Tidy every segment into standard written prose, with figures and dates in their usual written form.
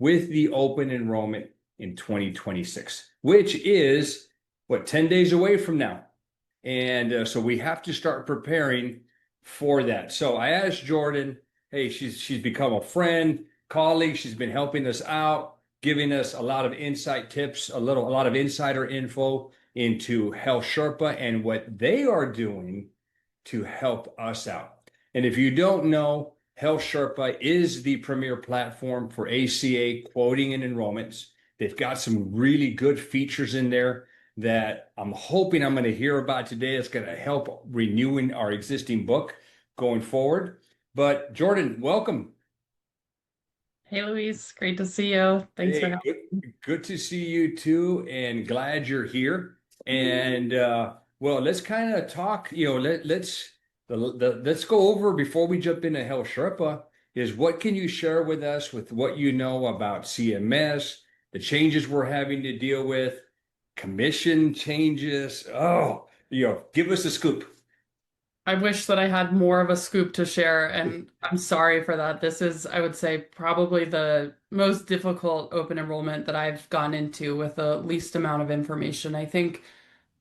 with the open enrollment in 2026, which is what, 10 days away from now. And so we have to start preparing for that. So I asked Jordan, hey, she's become a friend, colleague. She's been helping us out, giving us a lot of insight tips, a lot of insider info into HealthSherpa and what they are doing to help us out. And if you don't know, HealthSherpa is the premier platform for ACA quoting and enrollments. They've got some really good features in there that I'm hoping I'm going to hear about today. It's going to help renewing our existing book going forward. But Jordan, welcome. Hey, Luis, great to see you. Thanks for Hey, having me. good to see you too, and glad you're here. And well, let's kind of talk. Let's go over before we jump into Health Sherpa. Is what can you share with us with what you know about CMS, the changes we're having to deal with, commission changes? Oh, give us a scoop. I wish that I had more of a scoop to share, and I'm sorry for that. This is, I would say, probably the most difficult open enrollment that I've gone into with the least amount of information. I think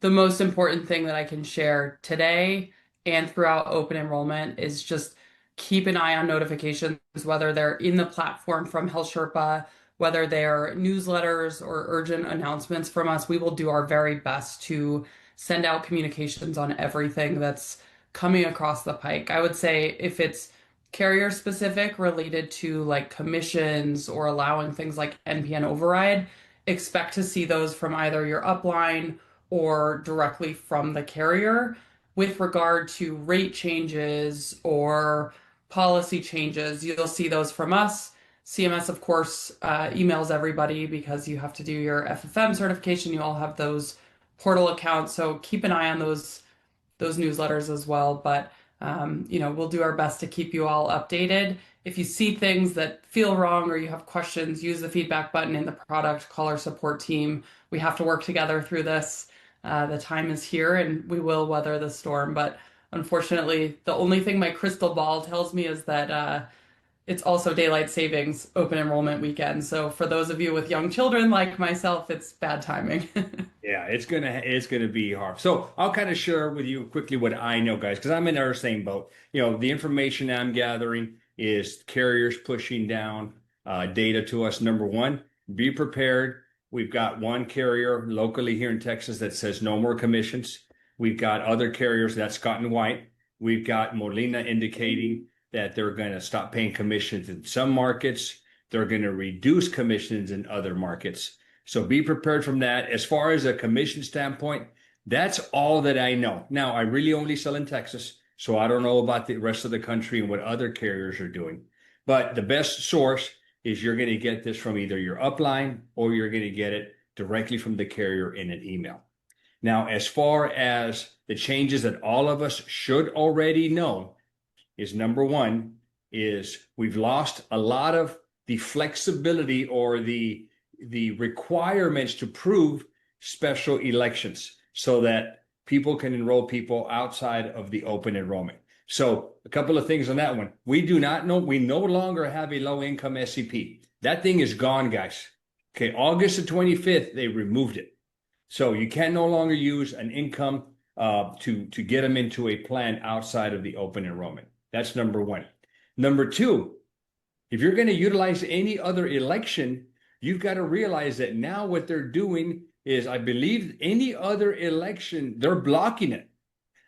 the most important thing that I can share today and throughout open enrollment is just keep an eye on notifications, whether they're in the platform from HealthSherpa, whether they're newsletters or urgent announcements from us. We will do our very best to send out communications on everything that's coming across the pike. I would say if it's carrier specific related to like commissions or allowing things like NPN override, expect to see those from either your upline or directly from the carrier. With regard to rate changes or policy changes, you'll see those from us. CMS, of course, emails everybody because you have to do your FFM certification. You all have those portal accounts, so keep an eye on those newsletters as well. But we'll do our best to keep you all updated. If you see things that feel wrong or you have questions, use the feedback button in the product, call our support team. We have to work together through this. The time is here and we will weather the storm. But unfortunately, the only thing my crystal ball tells me is that it's also daylight savings open enrollment weekend. So for those of you with young children like myself, it's bad timing. Yeah, it's gonna be hard. So I'll kind of share with you quickly what I know, guys, because I'm in our same boat. The information I'm gathering is carriers pushing down data to us. Number one, be prepared. We've got one carrier locally here in Texas that says no more commissions. We've got other carriers, that's Scott and White. We've got Molina indicating that they're going to stop paying commissions in some markets. They're going to reduce commissions in other markets. So be prepared from that. As far as a commission standpoint, that's all that I know. Now, I really only sell in Texas, so I don't know about the rest of the country and what other carriers are doing. But the best source is you're going to get this from either your upline or you're going to get it directly from the carrier in an email. Now, as far as the changes that all of us should already know, is number one, is we've lost a lot of the flexibility or the requirements to prove special elections so that people can enroll people outside of the open enrollment. So a couple of things on that one. We no longer have a low income SEP. That thing is gone, guys. Okay, August the 25th, they removed it. So you can no longer use an income to get them into a plan outside of the open enrollment. That's number one. Number two, if you're going to utilize any other election, you've got to realize that now what they're doing is, I believe any other election, they're blocking it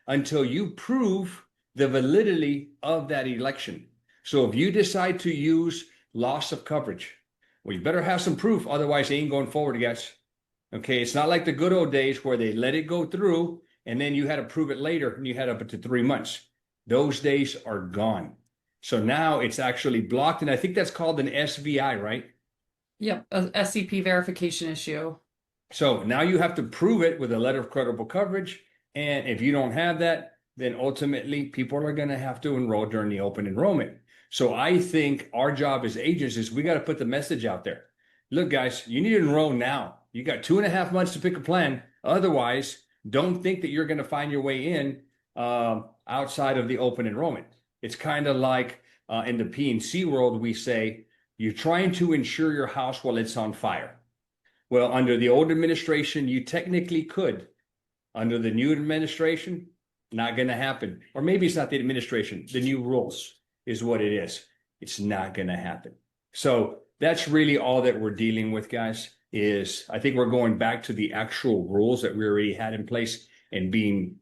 until you prove the validity of that election. So if you decide to use loss of coverage, well, you better have some proof. Otherwise, they ain't going forward, guys. Okay, it's not like the good old days where they let it go through and then you had to prove it later and you had up to 3 months. Those days are gone. So now it's actually blocked. And I think that's called an SVI, right? Yep, a SCP verification issue. So now you have to prove it with a letter of credible coverage. And if you don't have that, then ultimately people are going to have to enroll during the open enrollment. So I think our job as agents is we got to put the message out there. Look, guys, you need to enroll now. You got 2.5 months to pick a plan. Otherwise, don't think that you're going to find your way in outside of the open enrollment. It's kind of like in the P&C world, we say, You're trying to insure your house while it's on fire. Well, under the old administration, you technically could. Under the new administration, not going to happen. Or maybe it's not the administration. The new rules is what it is. It's not going to happen. So that's really all that we're dealing with, guys, is I think we're going back to the actual rules that we already had in place and being,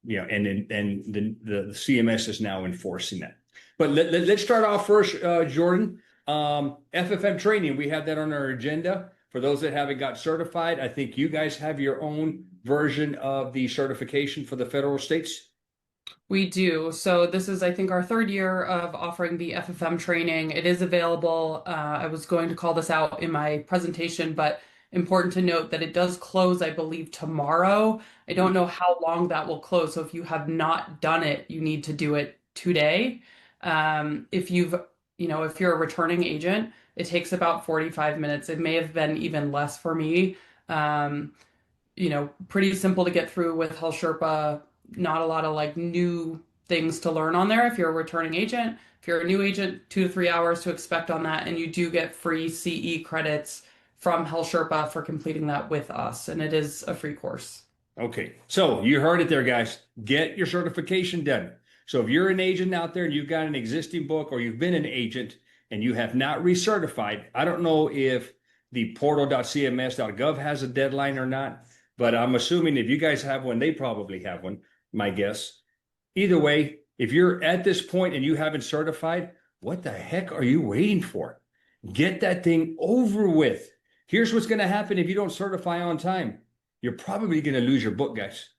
and the CMS is now enforcing that. But let's start off first, Jordan. FFM training, we have that on our agenda. For those that haven't got certified, I think you guys have your own version of the certification for the federal states. We do. So this is, I think, our third year of offering the FFM training. It is available. I was going to call this out in my presentation, but important to note that it does close, I believe, tomorrow. I don't know how long that will close. So if you have not done it, you need to do it today. If you're a returning agent, it takes about 45 minutes. It may have been even less for me. Pretty simple to get through with HealthSherpa. Not a lot of like new things to learn on there if you're a returning agent. If you're a new agent, 2 to 3 hours to expect on that. And you do get free CE credits from HealthSherpa for completing that with us. And it is a free course. Okay. So you heard it there, guys. Get your certification done. So if you're an agent out there and you've got an existing book or you've been an agent and you have not recertified, I don't know if the portal.cms.gov has a deadline or not, but I'm assuming if you guys have one, they probably have one, my guess. Either way, if you're at this point and you haven't certified, what the heck are you waiting for? Get that thing over with. Here's what's going to happen if you don't certify on time. You're probably going to lose your book, guys.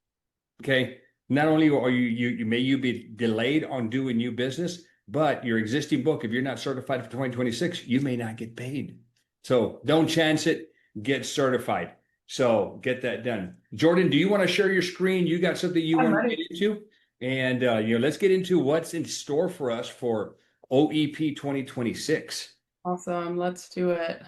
Okay? Not only are you may be delayed on doing new business, but your existing book, if you're not certified for 2026, you may not get paid. So don't chance it. Get certified. So get that done. Jordan, do you want to share your screen? You got something you want to get into? And let's get into what's in store for us for OEP 2026. Awesome. Let's do it.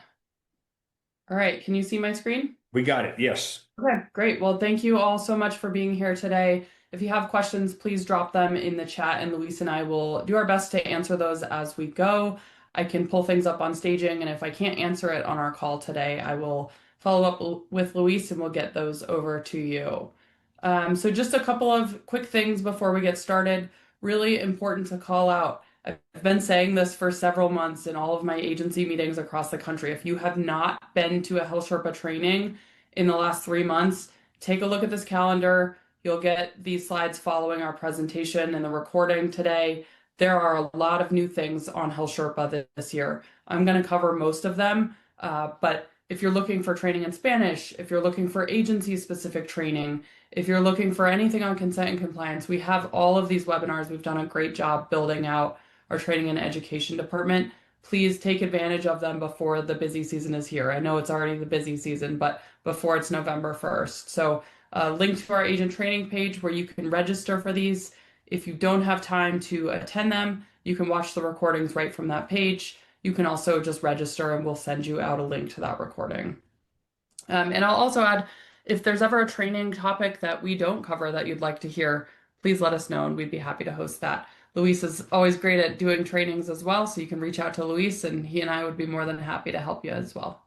All right. Can you see my screen? We got it. Yes. Okay, great. Well, thank you all so much for being here today. If you have questions, please drop them in the chat and Luis and I will do our best to answer those as we go. I can pull things up on staging, and if I can't answer it on our call today, I will follow up with Luis and we'll get those over to you. So just a couple of quick things before we get started. Really important to call out. I've been saying this for several months in all of my agency meetings across the country. If you have not been to a HealthSherpa training in the last 3 months, take a look at this calendar. You'll get these slides following our presentation and the recording today. There are a lot of new things on HealthSherpa this year. I'm going to cover most of them, but if you're looking for training in Spanish, if you're looking for agency-specific training, if you're looking for anything on consent and compliance, we have all of these webinars. We've done a great job building out our training and education department. Please take advantage of them before the busy season is here. I know it's already the busy season, but before it's November 1st. So link to our agent training page where you can register for these. If you don't have time to attend them, you can watch the recordings right from that page. You can also just register and we'll send you out a link to that recording. And I'll also add, if there's ever a training topic that we don't cover that you'd like to hear, please let us know and we'd be happy to host that. Luis is always great at doing trainings as well, so you can reach out to Luis and he and I would be more than happy to help you as well.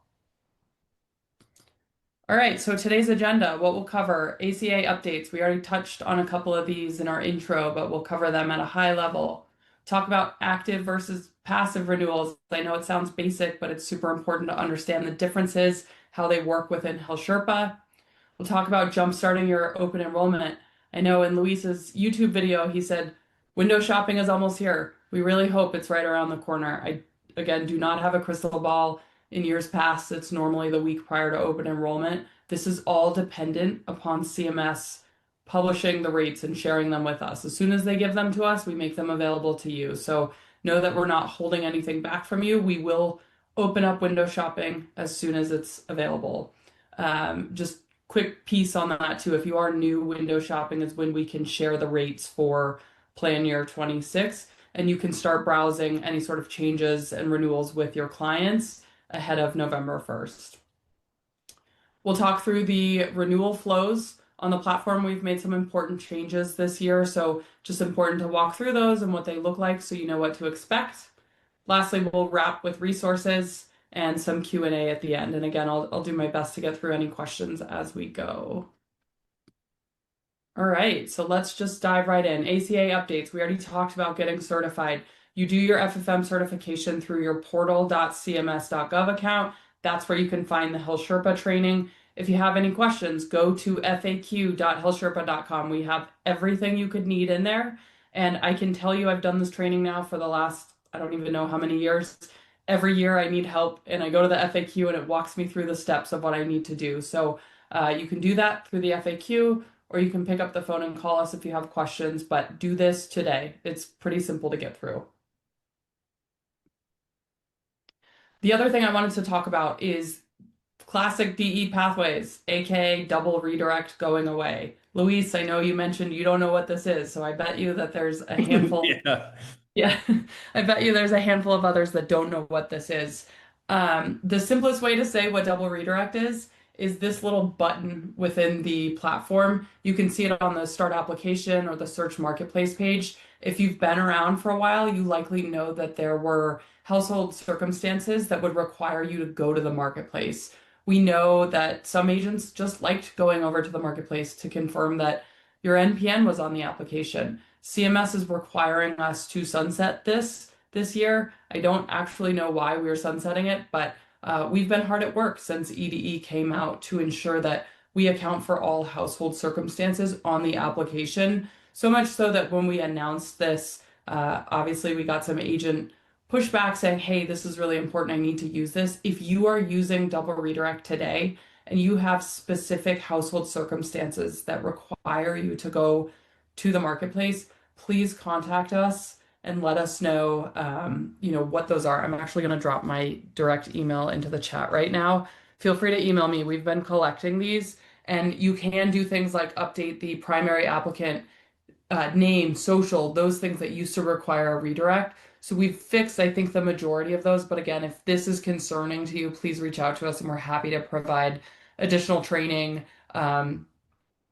All right, so today's agenda, what we'll cover, ACA updates. We already touched on a couple of these in our intro, but we'll cover them at a high level. Talk about active versus passive renewals. I know it sounds basic, but it's super important to understand the differences, how they work within HealthSherpa. We'll talk about jumpstarting your open enrollment. I know in Luis's YouTube video, he said, window shopping is almost here. We really hope it's right around the corner. I, again, do not have a crystal ball. In years past, it's normally the week prior to open enrollment. This is all dependent upon CMS publishing the rates and sharing them with us. As soon as they give them to us, we make them available to you. So know that we're not holding anything back from you. We will open up window shopping as soon as it's available. Just quick piece on that too. If you are new, window shopping is when we can share the rates for plan year 26, and you can start browsing any sort of changes and renewals with your clients ahead of November 1st. We'll talk through the renewal flows on the platform. We've made some important changes this year, so just important to walk through those and what they look like so you know what to expect. Lastly, we'll wrap with resources and some Q&A at the end. And again, I'll do my best to get through any questions as we go. All right, so let's just dive right in. ACA updates. We already talked about getting certified. You do your FFM certification through your portal.cms.gov account. That's where you can find the HealthSherpa training. If you have any questions, go to faq.healthsherpa.com. We have everything you could need in there. And I can tell you I've done this training now for the last, I don't even know how many years. Every year I need help and I go to the FAQ and it walks me through the steps of what I need to do. So you can do that through the FAQ, or you can pick up the phone and call us if you have questions, but do this today. It's pretty simple to get through. The other thing I wanted to talk about is classic DE pathways, aka double redirect going away. Luis, I know you mentioned you don't know what this is, so I bet you that there's a handful. Yeah. Yeah, I bet you there's a handful of others that don't know what this is. The simplest way to say what double redirect is this little button within the platform. You can see it on the Start Application or the Search Marketplace page. If you've been around for a while, you likely know that there were household circumstances that would require you to go to the marketplace. We know that some agents just liked going over to the marketplace to confirm that your NPN was on the application. CMS is requiring us to sunset this year. I don't actually know why we are sunsetting it, but we've been hard at work since EDE came out to ensure that we account for all household circumstances on the application. So much so that when we announced this, obviously we got some agent pushback saying, hey, this is really important. I need to use this. If you are using double redirect today and you have specific household circumstances that require you to go to the marketplace, please contact us and let us know, what those are. I'm actually going to drop my direct email into the chat right now. Feel free to email me. We've been collecting these, and you can do things like update the primary applicant name, social, those things that used to require a redirect. So we've fixed, I think, the majority of those. But again, if this is concerning to you, please reach out to us, and we're happy to provide additional training.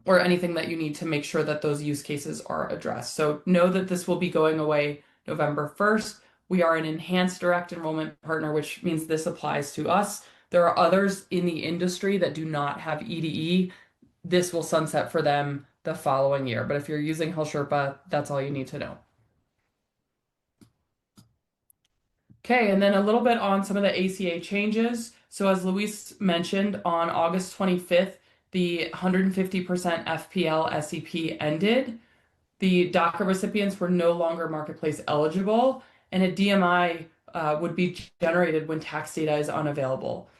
Or anything that you need to make sure that those use cases are addressed. So know that this will be going away November 1st. We are an enhanced direct enrollment partner, which means this applies to us. There are others in the industry that do not have EDE. This will sunset for them the following year. But if you're using HealthSherpa, that's all you need to know. Okay, and then a little bit on some of the ACA changes. So as Luis mentioned, on August 25th, the 150% FPL SEP ended. The DACA recipients were no longer marketplace eligible, and a DMI would be generated when tax data is unavailable.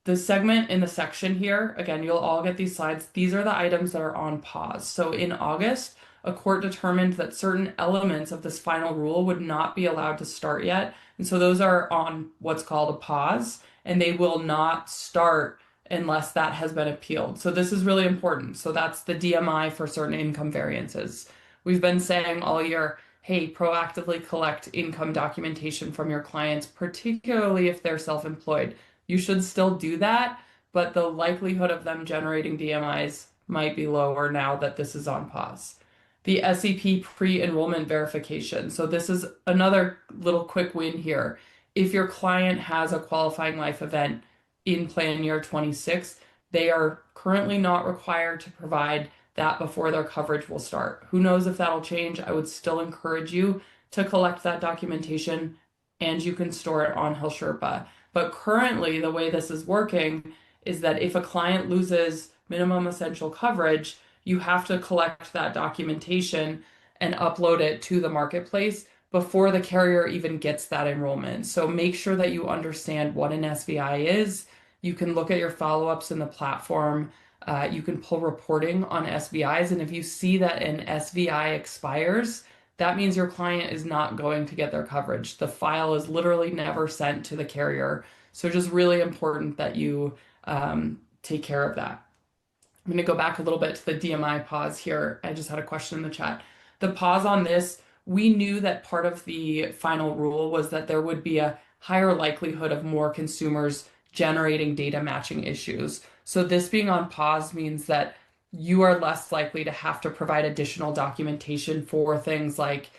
The segment in the section here, again, you'll all get these slides. These are the items that are on pause. So in August, a court determined that certain elements of this final rule would not be allowed to start yet. And so those are on what's called a pause, and they will not start unless that has been appealed. So this is really important. So that's the DMI for certain income variances. We've been saying all year, hey, proactively collect income documentation from your clients, particularly if they're self-employed. You should still do that, but the likelihood of them generating DMIs might be lower now that this is on pause. The SEP pre-enrollment verification. So this is another little quick win here. If your client has a qualifying life event in plan year 26, they are currently not required to provide that before their coverage will start. Who knows if that'll change? I would still encourage you to collect that documentation, and you can store it on HealthSherpa. But currently, the way this is working is that if a client loses minimum essential coverage, you have to collect that documentation and upload it to the marketplace before the carrier even gets that enrollment. So make sure that you understand what an SVI is. You can look at your follow-ups in the platform. You can pull reporting on SVIs. And if you see that an SVI expires, that means your client is not going to get their coverage. The file is literally never sent to the carrier. So just really important that you take care of that. I'm going to go back a little bit to the DMI pause here. I just had a question in the chat. The pause on this, we knew that part of the final rule was that there would be a higher likelihood of more consumers generating data matching issues. So this being on pause means that you are less likely to have to provide additional documentation for things like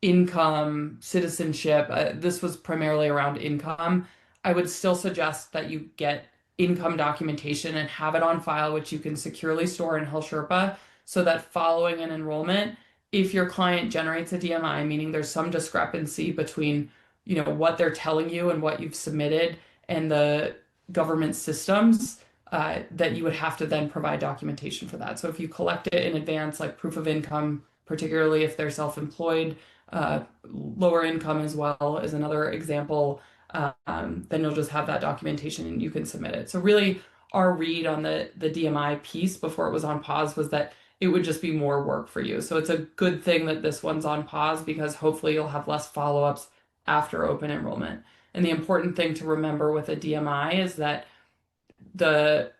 income, citizenship, this was primarily around income, I would still suggest that you get income documentation and have it on file, which you can securely store in HealthSherpa, so that following an enrollment, if your client generates a DMI, meaning there's some discrepancy between, what they're telling you and what you've submitted and the government systems, that you would have to then provide documentation for that. So if you collect it in advance, like proof of income, particularly if they're self-employed, lower income as well is another example, then you'll just have that documentation and you can submit it. So really, our read on the DMI piece before it was on pause was that it would just be more work for you. So it's a good thing that this one's on pause because hopefully you'll have less follow-ups after open enrollment. And the important thing to remember with a DMI is that the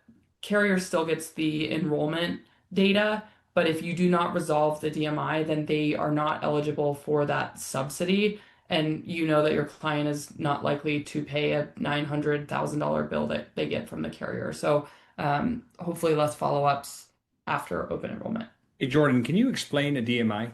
carrier still gets the enrollment data, but if you do not resolve the DMI, then they are not eligible for that subsidy. And you know that your client is not likely to pay a $900,000 bill that they get from the carrier. So hopefully less follow-ups after open enrollment. Hey, Jordan, can you explain a DMI?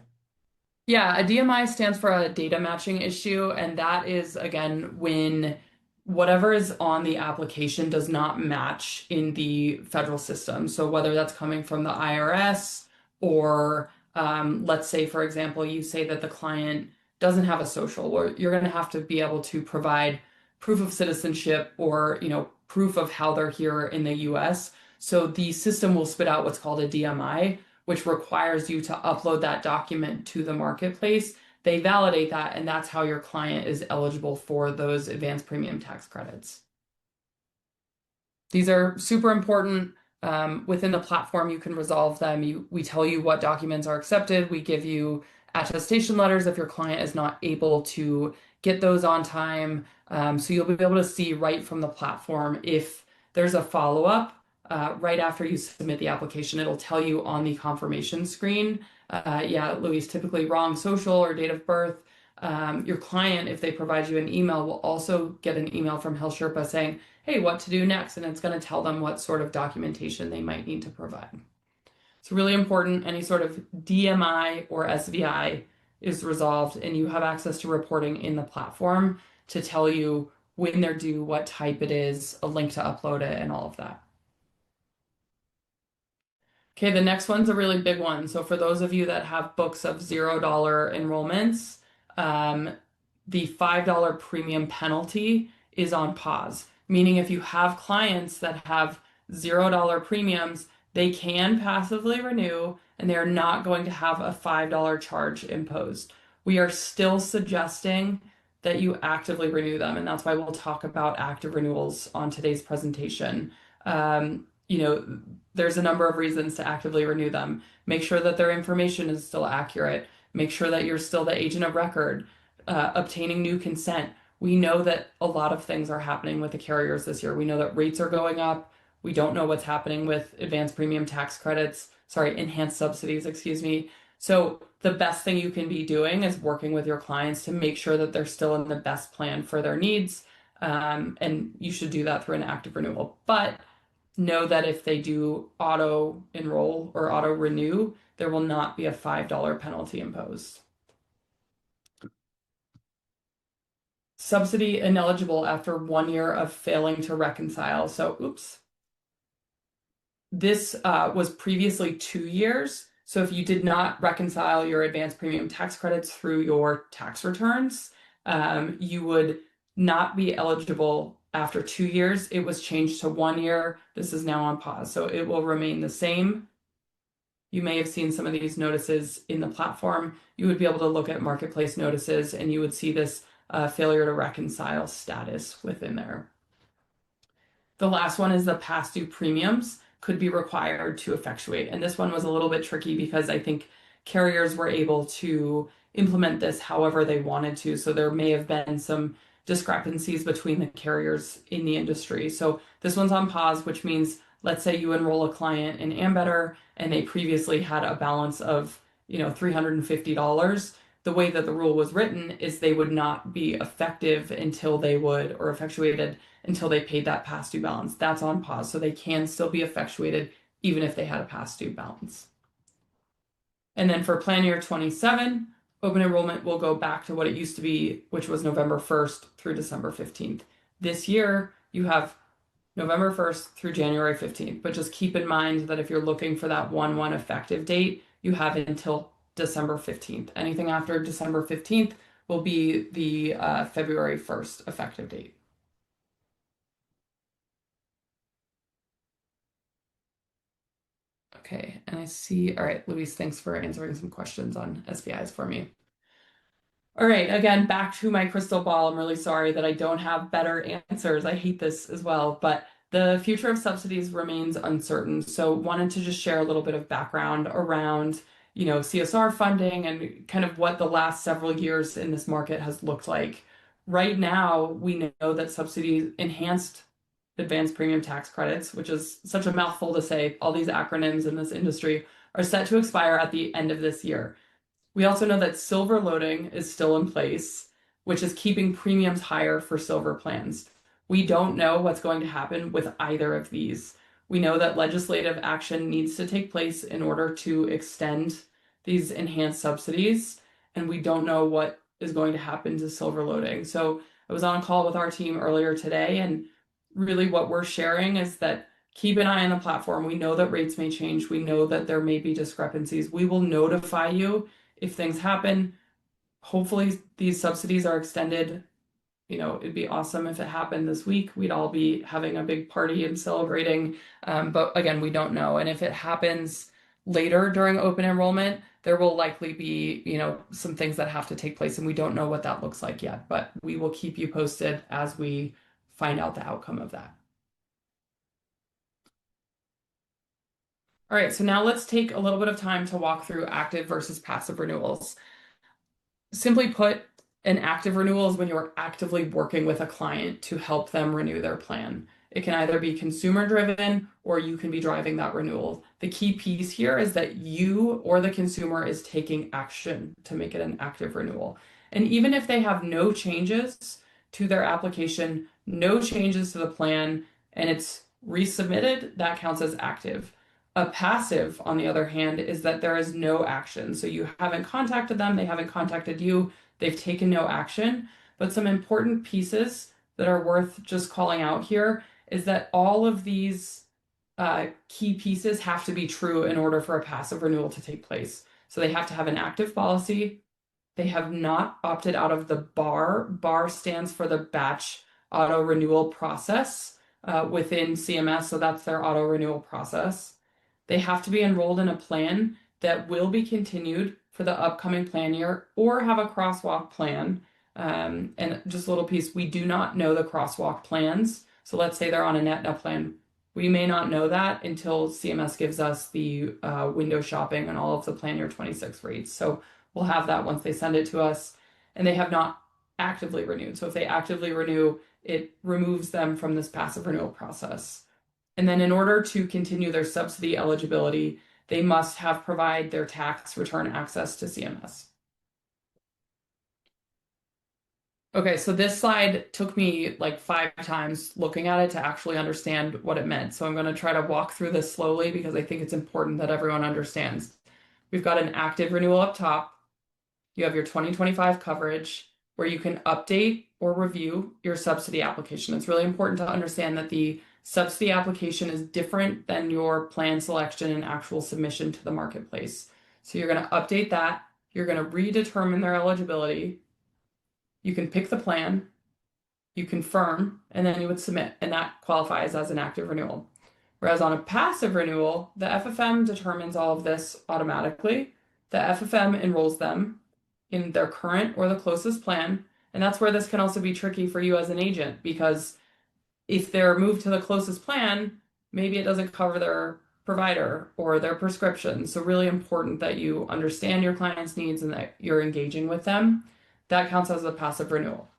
Yeah, a DMI stands for a data matching issue, and that is, again, when whatever is on the application does not match in the federal system. So whether that's coming from the IRS or let's say, for example, you say that the client doesn't have a social, or you're going to have to be able to provide proof of citizenship or, proof of how they're here in the US. So the system will spit out what's called a DMI, which requires you to upload that document to the marketplace. They validate that, and that's how your client is eligible for those advanced premium tax credits. These are super important. Within the platform, you can resolve them. We tell you what documents are accepted. We give you attestation letters if your client is not able to get those on time. So you'll be able to see right from the platform if there's a follow-up right after you submit the application. It'll tell you on the confirmation screen, yeah, Luis, typically wrong social or date of birth. Your client, if they provide you an email, will also get an email from HealthSherpa saying, hey, what to do next? And it's going to tell them what sort of documentation they might need to provide. It's really important. Any sort of DMI or SVI is resolved, and you have access to reporting in the platform to tell you when they're due, what type it is, a link to upload it, and all of that. Okay, the next one's a really big one. So for those of you that have books of $0 enrollments, the $5 premium penalty is on pause, meaning if you have clients that have $0 premiums, they can passively renew and they're not going to have a $5 charge imposed. We are still suggesting that you actively renew them, and that's why we'll talk about active renewals on today's presentation. There's a number of reasons to actively renew them. Make sure that their information is still accurate. Make sure that you're still the agent of record, obtaining new consent. We know that a lot of things are happening with the carriers this year. We know that rates are going up. We don't know what's happening with advanced premium tax credits, enhanced subsidies, excuse me. So the best thing you can be doing is working with your clients to make sure that they're still in the best plan for their needs. And you should do that through an active renewal. But know that if they do auto enroll or auto renew, there will not be a $5 penalty imposed. Subsidy ineligible after 1 year of failing to reconcile. So, oops. This was previously 2 years. So if you did not reconcile your advanced premium tax credits through your tax returns, you would not be eligible after 2 years. It was changed to 1 year. This is now on pause, so it will remain the same. You may have seen some of these notices in the platform. You would be able to look at marketplace notices and you would see this failure to reconcile status within there. The last one is the past due premiums could be required to effectuate. And this one was a little bit tricky because I think carriers were able to implement this however they wanted to. So there may have been some discrepancies between the carriers in the industry. So this one's on pause, which means let's say you enroll a client in Ambetter and they previously had a balance of, $350. The way that the rule was written is they would not be effective until they would, or effectuated until they paid that past due balance. That's on pause. So they can still be effectuated even if they had a past due balance. And then for plan year 27, Open enrollment will go back to what it used to be, which was November 1st through December 15th. This year, you have November 1st through January 15th. But just keep in mind that if you're looking for that 1/1 effective date, you have until December 15th. Anything after December 15th will be the February 1st effective date. Okay, and I see, all right, Luis, thanks for answering some questions on SBIs for me. All right, again, back to my crystal ball. I'm really sorry that I don't have better answers. I hate this as well, but the future of subsidies remains uncertain. So wanted to just share a little bit of background around, CSR funding and kind of what the last several years in this market has looked like. Right now, we know that subsidies enhanced advanced premium tax credits, which is such a mouthful to say, all these acronyms in this industry, are set to expire at the end of this year. We also know that silver loading is still in place, which is keeping premiums higher for silver plans. We don't know what's going to happen with either of these. We know that legislative action needs to take place in order to extend these enhanced subsidies, and we don't know what is going to happen to silver loading. So I was on a call with our team earlier today, and really what we're sharing is that keep an eye on the platform. We know that rates may change. We know that there may be discrepancies. We will notify you if things happen. Hopefully these subsidies are extended. It'd be awesome if it happened this week. We'd all be having a big party and celebrating. But again, we don't know. And if it happens later during open enrollment, there will likely be, some things that have to take place, and we don't know what that looks like yet. But we will keep you posted as we find out the outcome of that. All right, so now let's take a little bit of time to walk through active versus passive renewals. Simply put, an active renewal is when you're actively working with a client to help them renew their plan. It can either be consumer driven or you can be driving that renewal. The key piece here is that you or the consumer is taking action to make it an active renewal. And even if they have no changes to their application, no changes to the plan, and it's resubmitted, that counts as active. A passive, on the other hand, is that there is no action. So you haven't contacted them, they haven't contacted you, they've taken no action. But some important pieces that are worth just calling out here is that all of these key pieces have to be true in order for a passive renewal to take place. So they have to have an active policy. They have not opted out of the BAR. BAR stands for the batch auto renewal process within CMS. So that's their auto renewal process. They have to be enrolled in a plan that will be continued for the upcoming plan year or have a crosswalk plan. And just a little piece, we do not know the crosswalk plans. So let's say they're on an Aetna plan. We may not know that until CMS gives us the window shopping and all of the plan year 26 rates. So we'll have that once they send it to us. And they have not actively renewed. So if they actively renew, it removes them from this passive renewal process. And then in order to continue their subsidy eligibility, they must have provide their tax return access to CMS. Okay, so this slide took me like 5 times looking at it to actually understand what it meant. So I'm going to try to walk through this slowly because I think it's important that everyone understands. We've got an active renewal up top. You have your 2025 coverage where you can update or review your subsidy application. It's really important to understand that the subsidy application is different than your plan selection and actual submission to the marketplace. So you're going to update that. You're going to redetermine their eligibility. You can pick the plan, you confirm, and then you would submit, and that qualifies as an active renewal. Whereas on a passive renewal, the FFM determines all of this automatically. The FFM enrolls them in their current or the closest plan, and that's where this can also be tricky for you as an agent, because if they're moved to the closest plan, maybe it doesn't cover their provider or their prescription. So really important that you understand your client's needs and that you're engaging with them. That counts as a passive renewal.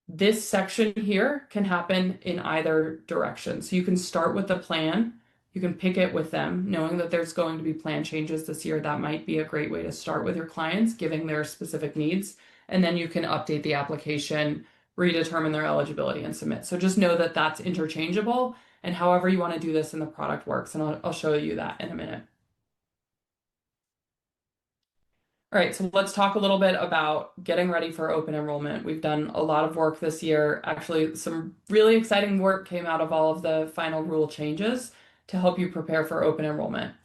This section here can happen in either direction. So you can start with the plan. You can pick it with them, knowing that there's going to be plan changes this year. That might be a great way to start with your clients, giving their specific needs. And then you can update the application, redetermine their eligibility, and submit. So just know that that's interchangeable, and however you want to do this in the product works. And I'll show you that in a minute. All right, so let's talk a little bit about getting ready for open enrollment. We've done a lot of work this year. Actually, some really exciting work came out of all of the final rule changes to help you prepare for open enrollment.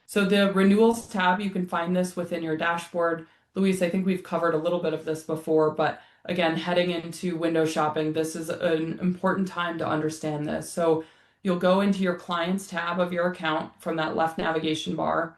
So the renewals tab, you can find this within your dashboard. Luis, I think we've covered a little bit of this before, but again, heading into window shopping, this is an important time to understand this. So you'll go into your clients tab of your account from that left navigation bar.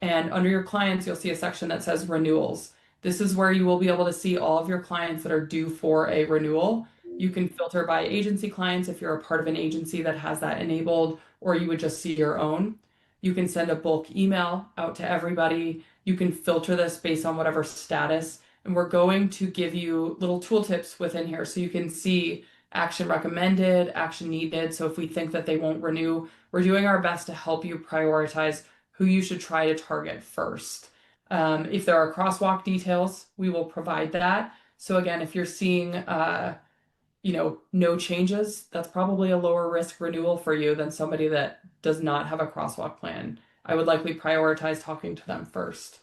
And under your clients, you'll see a section that says renewals. This is where you will be able to see all of your clients that are due for a renewal. You can filter by agency clients if you're a part of an agency that has that enabled, or you would just see your own. You can send a bulk email out to everybody. You can filter this based on whatever status. And we're going to give you little tooltips within here so you can see action recommended, action needed. So if we think that they won't renew, we're doing our best to help you prioritize who you should try to target first. If there are crosswalk details, we will provide that. So again, if you're seeing no changes, that's probably a lower risk renewal for you than somebody that does not have a crosswalk plan. I would likely prioritize talking to them first.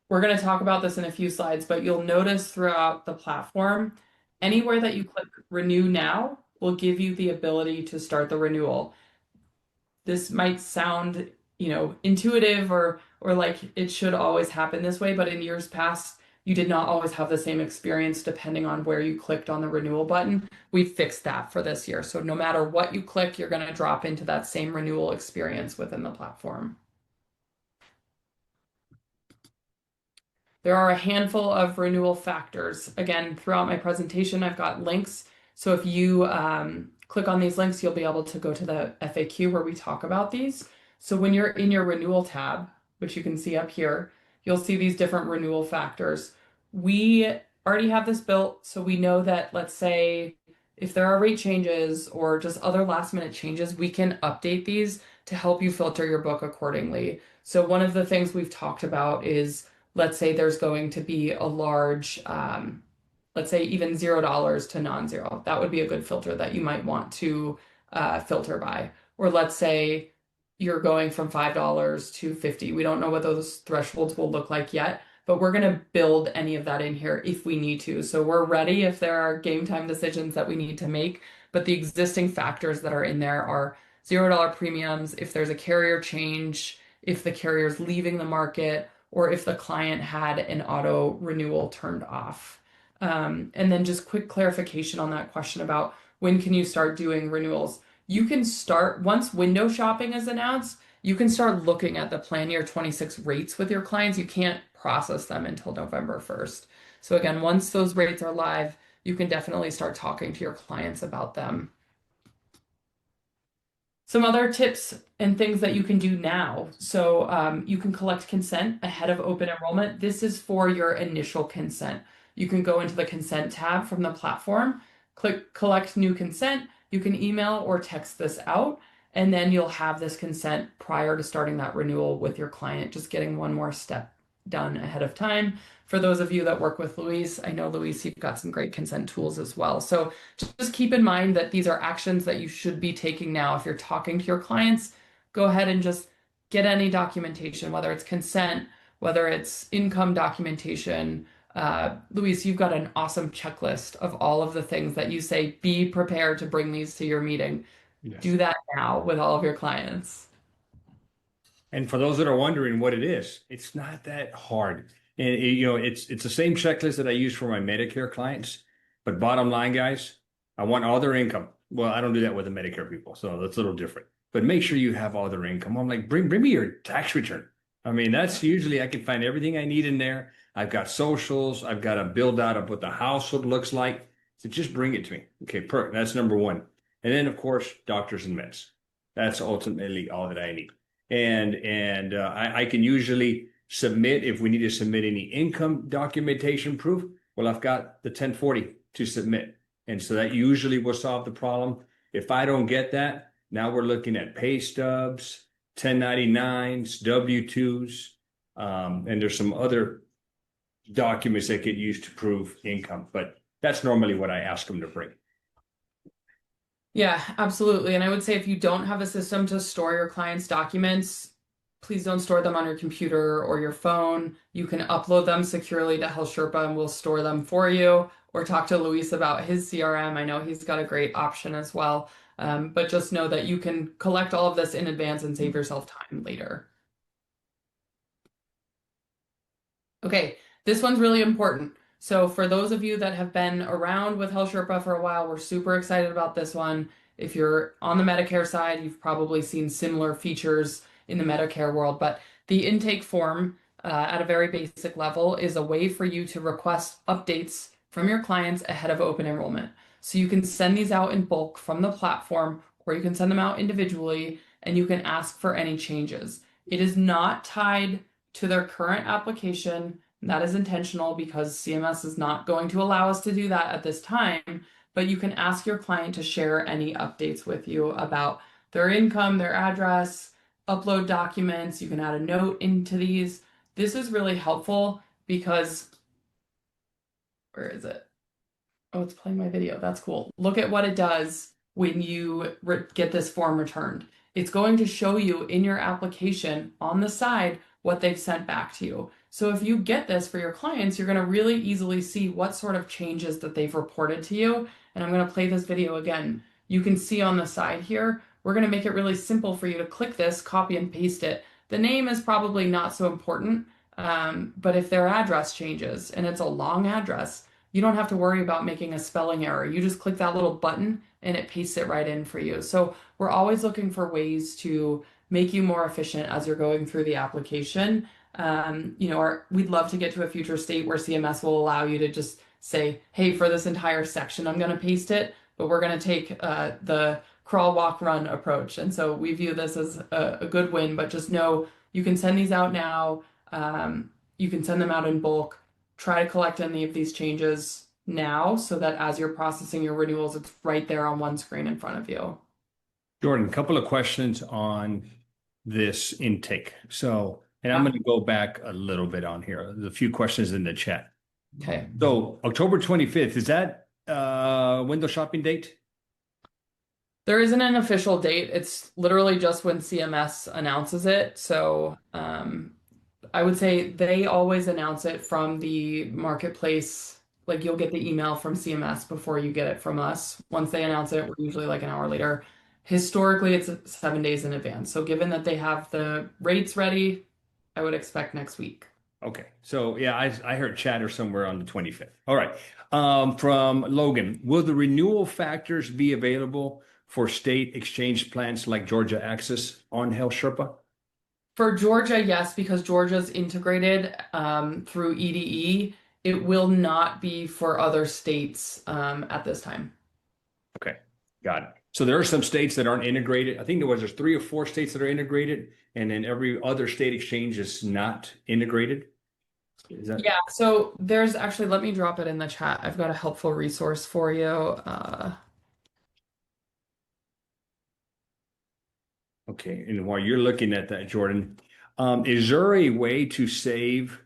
We're going to talk about this in a few slides, but you'll notice throughout the platform, anywhere that you click renew now will give you the ability to start the renewal. This might sound, intuitive or like it should always happen this way, but in years past, you did not always have the same experience depending on where you clicked on the renewal button. We fixed that for this year. So no matter what you click, you're going to drop into that same renewal experience within the platform. There are a handful of renewal factors. Again, throughout my presentation, I've got links. So if you click on these links, you'll be able to go to the FAQ where we talk about these. So when you're in your renewal tab, which you can see up here, you'll see these different renewal factors. We already have this built, so we know that, let's say, if there are rate changes or just other last minute changes, we can update these to help you filter your book accordingly. So one of the things we've talked about is, let's say there's going to be a large, let's say even $0 to non-zero. That would be a good filter that you might want to filter by. Or let's say you're going from $5 to 50. We don't know what those thresholds will look like yet, but we're going to build any of that in here if we need to. So we're ready if there are game time decisions that we need to make, but the existing factors that are in there are $0 premiums, if there's a carrier change, if the carrier's leaving the market, or if the client had an auto renewal turned off. And then just quick clarification on that question about when can you start doing renewals. You can start, once window shopping is announced, you can start looking at the plan year 26 rates with your clients. You can't process them until November 1st. So again, once those rates are live, you can definitely start talking to your clients about them. Some other tips and things that you can do now. So you can collect consent ahead of open enrollment. This is for your initial consent. You can go into the consent tab from the platform, click collect new consent. You can email or text this out, and then you'll have this consent prior to starting that renewal with your client, just getting one more step done ahead of time. For those of you that work with Luis, I know Luis, you've got some great consent tools as well. So just keep in mind that these are actions that you should be taking now. If you're talking to your clients, go ahead and just get any documentation, whether it's consent, whether it's income documentation. Luis, you've got an awesome checklist of all of the things that you say, be prepared to bring these to your meeting. Yes. Do that now with all of your clients. And for those that are wondering what it is, it's not that hard. And it's the same checklist that I use for my Medicare clients. But bottom line, guys, I want all their income. Well, I don't do that with the Medicare people, so that's a little different. But make sure you have all their income. I'm like, bring me your tax return. I mean, that's usually I can find everything I need in there. I've got socials. I've got a build out of what the household looks like. So just bring it to me. Okay, perfect. That's number one. And then, of course, doctors and meds. That's ultimately all that I need. And I can usually submit if we need to submit any income documentation proof. Well, I've got the 1040 to submit. And so that usually will solve the problem. If I don't get that, now we're looking at pay stubs, 1099s, W-2s, and there's some other documents that get used to prove income. But that's normally what I ask them to bring. Yeah, absolutely. And I would say if you don't have a system to store your clients' documents, please don't store them on your computer or your phone. You can upload them securely to HealthSherpa and we'll store them for you. Or talk to Luis about his CRM. I know he's got a great option as well. But just know that you can collect all of this in advance and save yourself time later. Okay, this one's really important. So for those of you that have been around with HealthSherpa for a while, we're super excited about this one. If you're on the Medicare side, you've probably seen similar features in the Medicare world, but the intake form at a very basic level is a way for you to request updates from your clients ahead of open enrollment. So you can send these out in bulk from the platform, or you can send them out individually, and you can ask for any changes. It is not tied to their current application. That is intentional because CMS is not going to allow us to do that at this time, but you can ask your client to share any updates with you about their income, their address, upload documents. You can add a note into these. This is really helpful because, where is it? Oh, it's playing my video. That's cool. Look at what it does when you get this form returned. It's going to show you in your application on the side what they've sent back to you. So if you get this for your clients, you're going to really easily see what sort of changes that they've reported to you. And I'm going to play this video again. You can see on the side here, we're going to make it really simple for you to click this, copy and paste it. The name is probably not so important, but if their address changes and it's a long address, you don't have to worry about making a spelling error. You just click that little button and it pastes it right in for you. So we're always looking for ways to make you more efficient as you're going through the application. We'd love to get to a future state where CMS will allow you to just say, hey, for this entire section, I'm going to paste it, but we're going to take the crawl, walk, run approach. And so we view this as a good win, but just know you can send these out now. You can send them out in bulk. Try to collect any of these changes now so that as you're processing your renewals, it's right there on one screen in front of you. Jordan, a couple of questions on this intake. And I'm going to go back a little bit on here. There's a few questions in the chat. Okay. So October 25th, is that window shopping date? There isn't an official date. It's literally just when CMS announces it. So I would say they always announce it from the marketplace. Like you'll get the email from CMS before you get it from us. Once they announce it, we're usually like an hour later. Historically, it's 7 days in advance. So given that they have the rates ready, I would expect next week. Okay. So yeah, I heard chatter somewhere on the 25th. All right. From Logan, will the renewal factors be available for state exchange plans like Georgia Access on HealthSherpa? For Georgia, yes, because Georgia's integrated through EDE. It will not be for other states at this time. Okay, got it. So there are some states that aren't integrated. I think there's 3 or 4 states that are integrated, and then every other state exchange is not integrated. Yeah, so there's actually, let me drop it in the chat. I've got a helpful resource for you. Okay, and while you're looking at that, Jordan, is there a way to save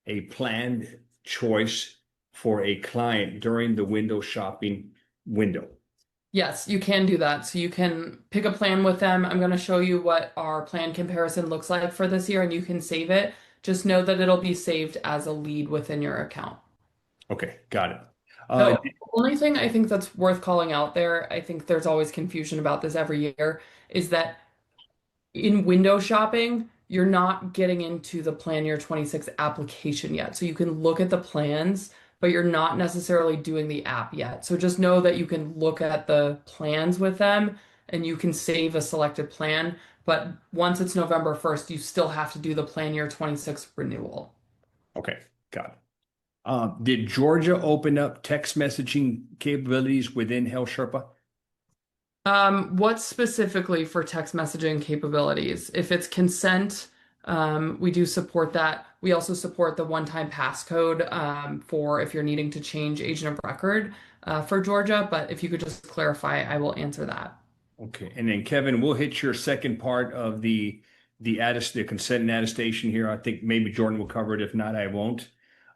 a planned choice for a client during the window shopping window? Yes, you can do that. So you can pick a plan with them. I'm going to show you what our plan comparison looks like for this year, and you can save it. Just know that it'll be saved as a lead within your account. Okay, got it. The only thing I think that's worth calling out there, I think there's always confusion about this every year, is that in window shopping, you're not getting into the Plan Year 26 application yet. So you can look at the plans, but you're not necessarily doing the app yet. So just know that you can look at the plans with them and you can save a selected plan. But once it's November 1st, you still have to do the Plan Year 26 renewal. Okay, got it. Did Georgia open up text messaging capabilities within HealthSherpa? What specifically for text messaging capabilities? If it's consent, we do support that. We also support the one-time passcode for if you're needing to change agent of record for Georgia. But if you could just clarify, I will answer that. Okay, and then Kevin, we'll hit your second part of the consent and attestation here. I think maybe Jordan will cover it. If not, I won't.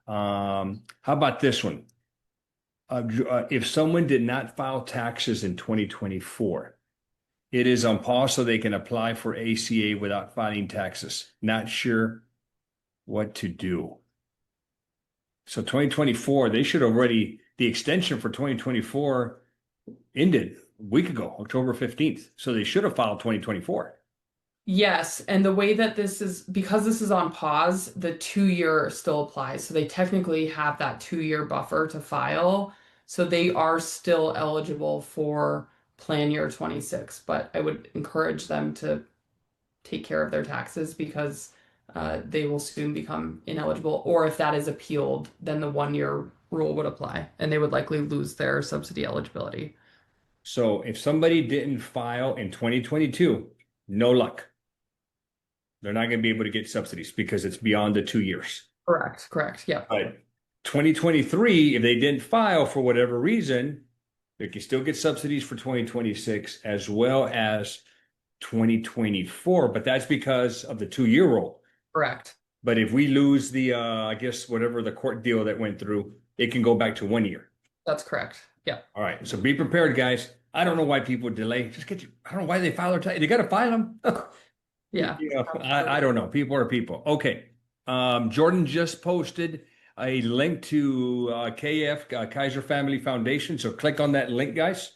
How about this one? If someone did not file taxes in 2024, It is on pause so they can apply for ACA without filing taxes. Not sure what to do. So 2024, they should already, the extension for 2024 ended a week ago, October 15th. So they should have filed 2024. Yes, and the way that this is, because this is on pause, the 2-year still applies. So they technically have that 2-year buffer to file. So they are still eligible for plan year 26. But I would encourage them to take care of their taxes because they will soon become ineligible. Or if that is appealed, then the 1-year rule would apply and they would likely lose their subsidy eligibility. So if somebody didn't file in 2022, no luck. They're not going to be able to get subsidies because it's beyond the 2 years. Correct. Yeah. But 2023, if they didn't file for whatever reason, they can still get subsidies for 2026 as well as 2024. But that's because of the 2-year rule. Correct. But if we lose the, I guess, whatever the court deal that went through, it can go back to 1 year. That's correct. Yeah. All right. So be prepared, guys. I don't know why people delay. I don't know why they file their tax. They got to file them. Yeah. I don't know. People are people. Okay. Jordan just posted a link to KF, Kaiser Family Foundation. So click on that link, guys.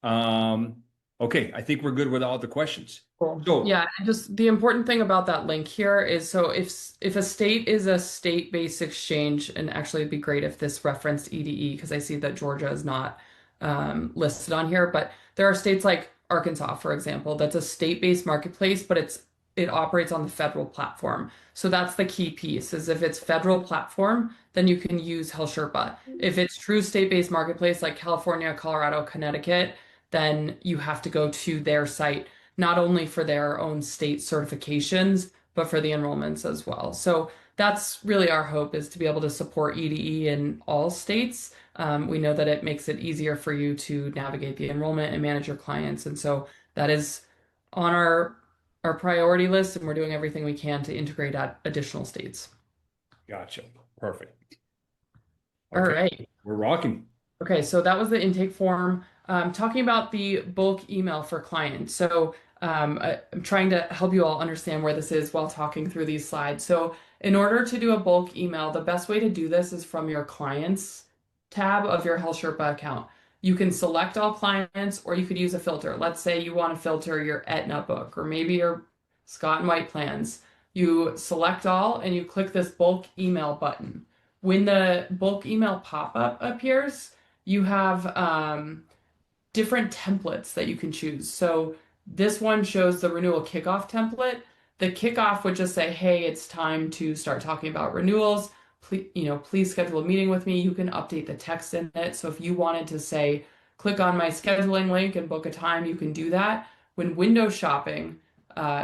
Okay. I think we're good with all the questions. Cool. So, yeah, and just the important thing about that link here is so if a state is a state-based exchange, and actually it'd be great if this referenced EDE because I see that Georgia is not listed on here, but there are states like Arkansas, for example, that's a state-based marketplace, but it operates on the federal platform. So that's the key piece is if it's federal platform, then you can use HealthSherpa. If it's true state-based marketplace like California, Colorado, Connecticut, then you have to go to their site, not only for their own state certifications, but for the enrollments as well. So that's really our hope is to be able to support EDE in all states. We know that it makes it easier for you to navigate the enrollment and manage your clients. And so that is on our priority list, and we're doing everything we can to integrate additional states. gotcha. Perfect. All Okay. right. We're rocking. Okay, so that was the intake form. Talking about the bulk email for clients. So I'm trying to help you all understand where this is while talking through these slides. So in order to do a bulk email, the best way to do this is from your clients tab of your HealthSherpa account. You can select all clients or you could use a filter. Let's say you want to filter your Aetna book or maybe your Scott and White plans. You select all and you click this bulk email button. When the bulk email pop-up appears, you have different templates that you can choose. So this one shows the renewal kickoff template. The kickoff would just say, hey, it's time to start talking about renewals. Please schedule a meeting with me. You can update the text in it. So if you wanted to say, click on my scheduling link and book a time, you can do that. When window shopping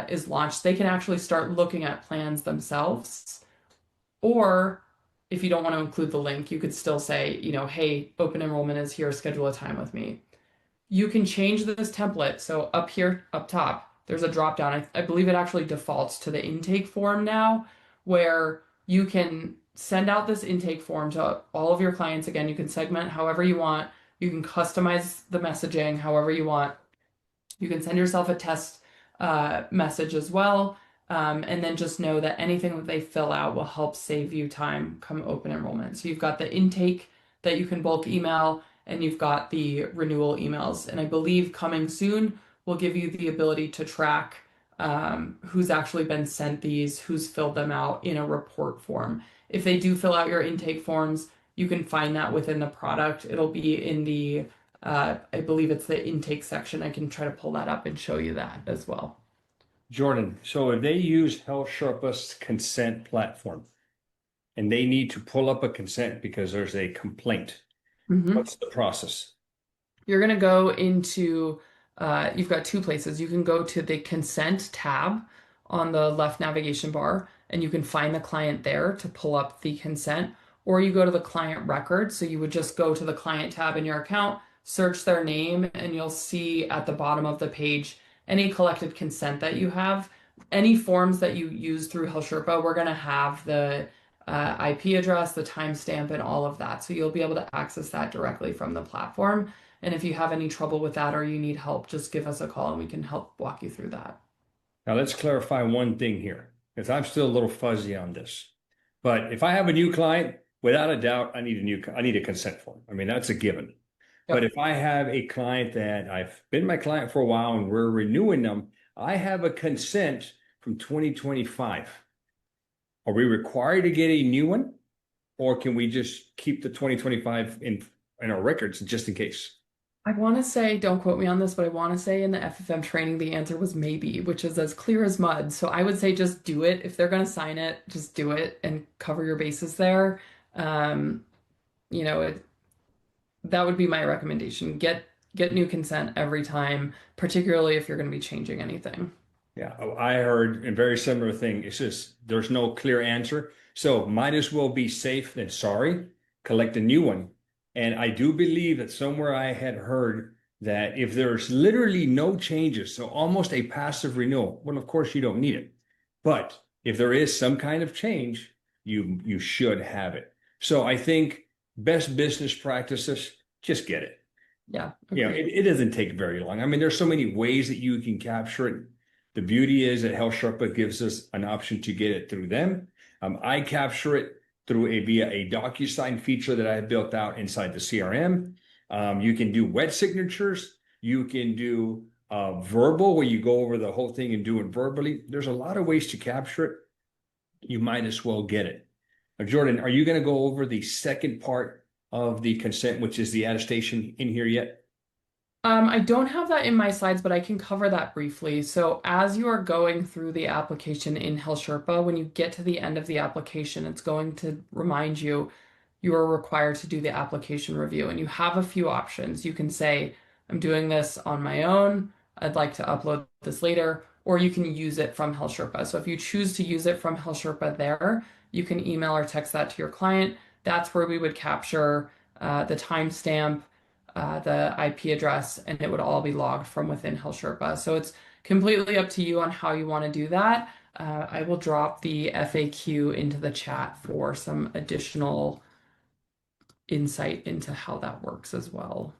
is launched, they can actually start looking at plans themselves. Or if you don't want to include the link, you could still say, hey, open enrollment is here, schedule a time with me. You can change this template. So up here, up top, there's a drop down. I believe it actually defaults to the intake form now, where you can send out this intake form to all of your clients. Again, you can segment however you want. You can customize the messaging however you want. You can send yourself a test message as well. And then just know that anything that they fill out will help save you time come open enrollment. So you've got the intake that you can bulk email, and you've got the renewal emails. And I believe coming soon will give you the ability to track who's actually been sent these, who's filled them out in a report form. If they do fill out your intake forms, you can find that within the product. It'll be in the, I believe it's the intake section. I can try to pull that up and show you that as well. Jordan, so if they use HealthSherpa's consent platform and they need to pull up a consent because there's a complaint, what's the process? You're going to go into, you've got two places. You can go to the consent tab on the left navigation bar, and you can find the client there to pull up the consent, or you go to the client record. So you would just go to the client tab in your account, search their name, and you'll see at the bottom of the page any collected consent that you have. Any forms that you use through HealthSherpa, we're going to have the IP address, the timestamp, and all of that. So you'll be able to access that directly from the platform. And if you have any trouble with that or you need help, just give us a call and we can help walk you through that. Now let's clarify one thing here, because I'm still a little fuzzy on this. But if I have a new client, without a doubt, I need a consent form. I mean, that's a given. But Yep. if I have a client that I've been my client for a while and we're renewing them, I have a consent from 2025. Are we required to get a new one, or can we just keep the 2025 in our records just in case? I want to say, don't quote me on this, but I want to say in the FFM training, the answer was maybe, which is as clear as mud. So I would say just do it. If they're going to sign it, just do it and cover your bases there. Um, you know, that would be my recommendation. Get new consent every time, particularly if you're going to be changing anything. Yeah, I heard a very similar thing. It's just there's no clear answer. So might as well be safe than sorry. Collect a new one. And I do believe that somewhere I had heard that if there's literally no changes, so almost a passive renewal, well, of course you don't need it. But if there is some kind of change, you should have it. So I think best business practices, just get it. Yeah, You know, agreed. it doesn't take very long. I mean, there's so many ways that you can capture it. The beauty is that HealthSherpa gives us an option to get it through them. I capture it through via a DocuSign feature that I have built out inside the CRM. You can do wet signatures. You can do verbal, where you go over the whole thing and do it verbally. There's a lot of ways to capture it. You might as well get it. Now, Jordan, are you going to go over the second part of the consent, which is the attestation in here yet? I don't have that in my slides, but I can cover that briefly. So as you are going through the application in HealthSherpa, when you get to the end of the application, it's going to remind you you are required to do the application review. And you have a few options. You can say, I'm doing this on my own. I'd like to upload this later, or you can use it from HealthSherpa. So if you choose to use it from HealthSherpa there, you can email or text that to your client. That's where we would capture the timestamp, the IP address, and it would all be logged from within HealthSherpa. So it's completely up to you on how you want to do that. I will drop the FAQ into the chat for some additional insight into how that works as well.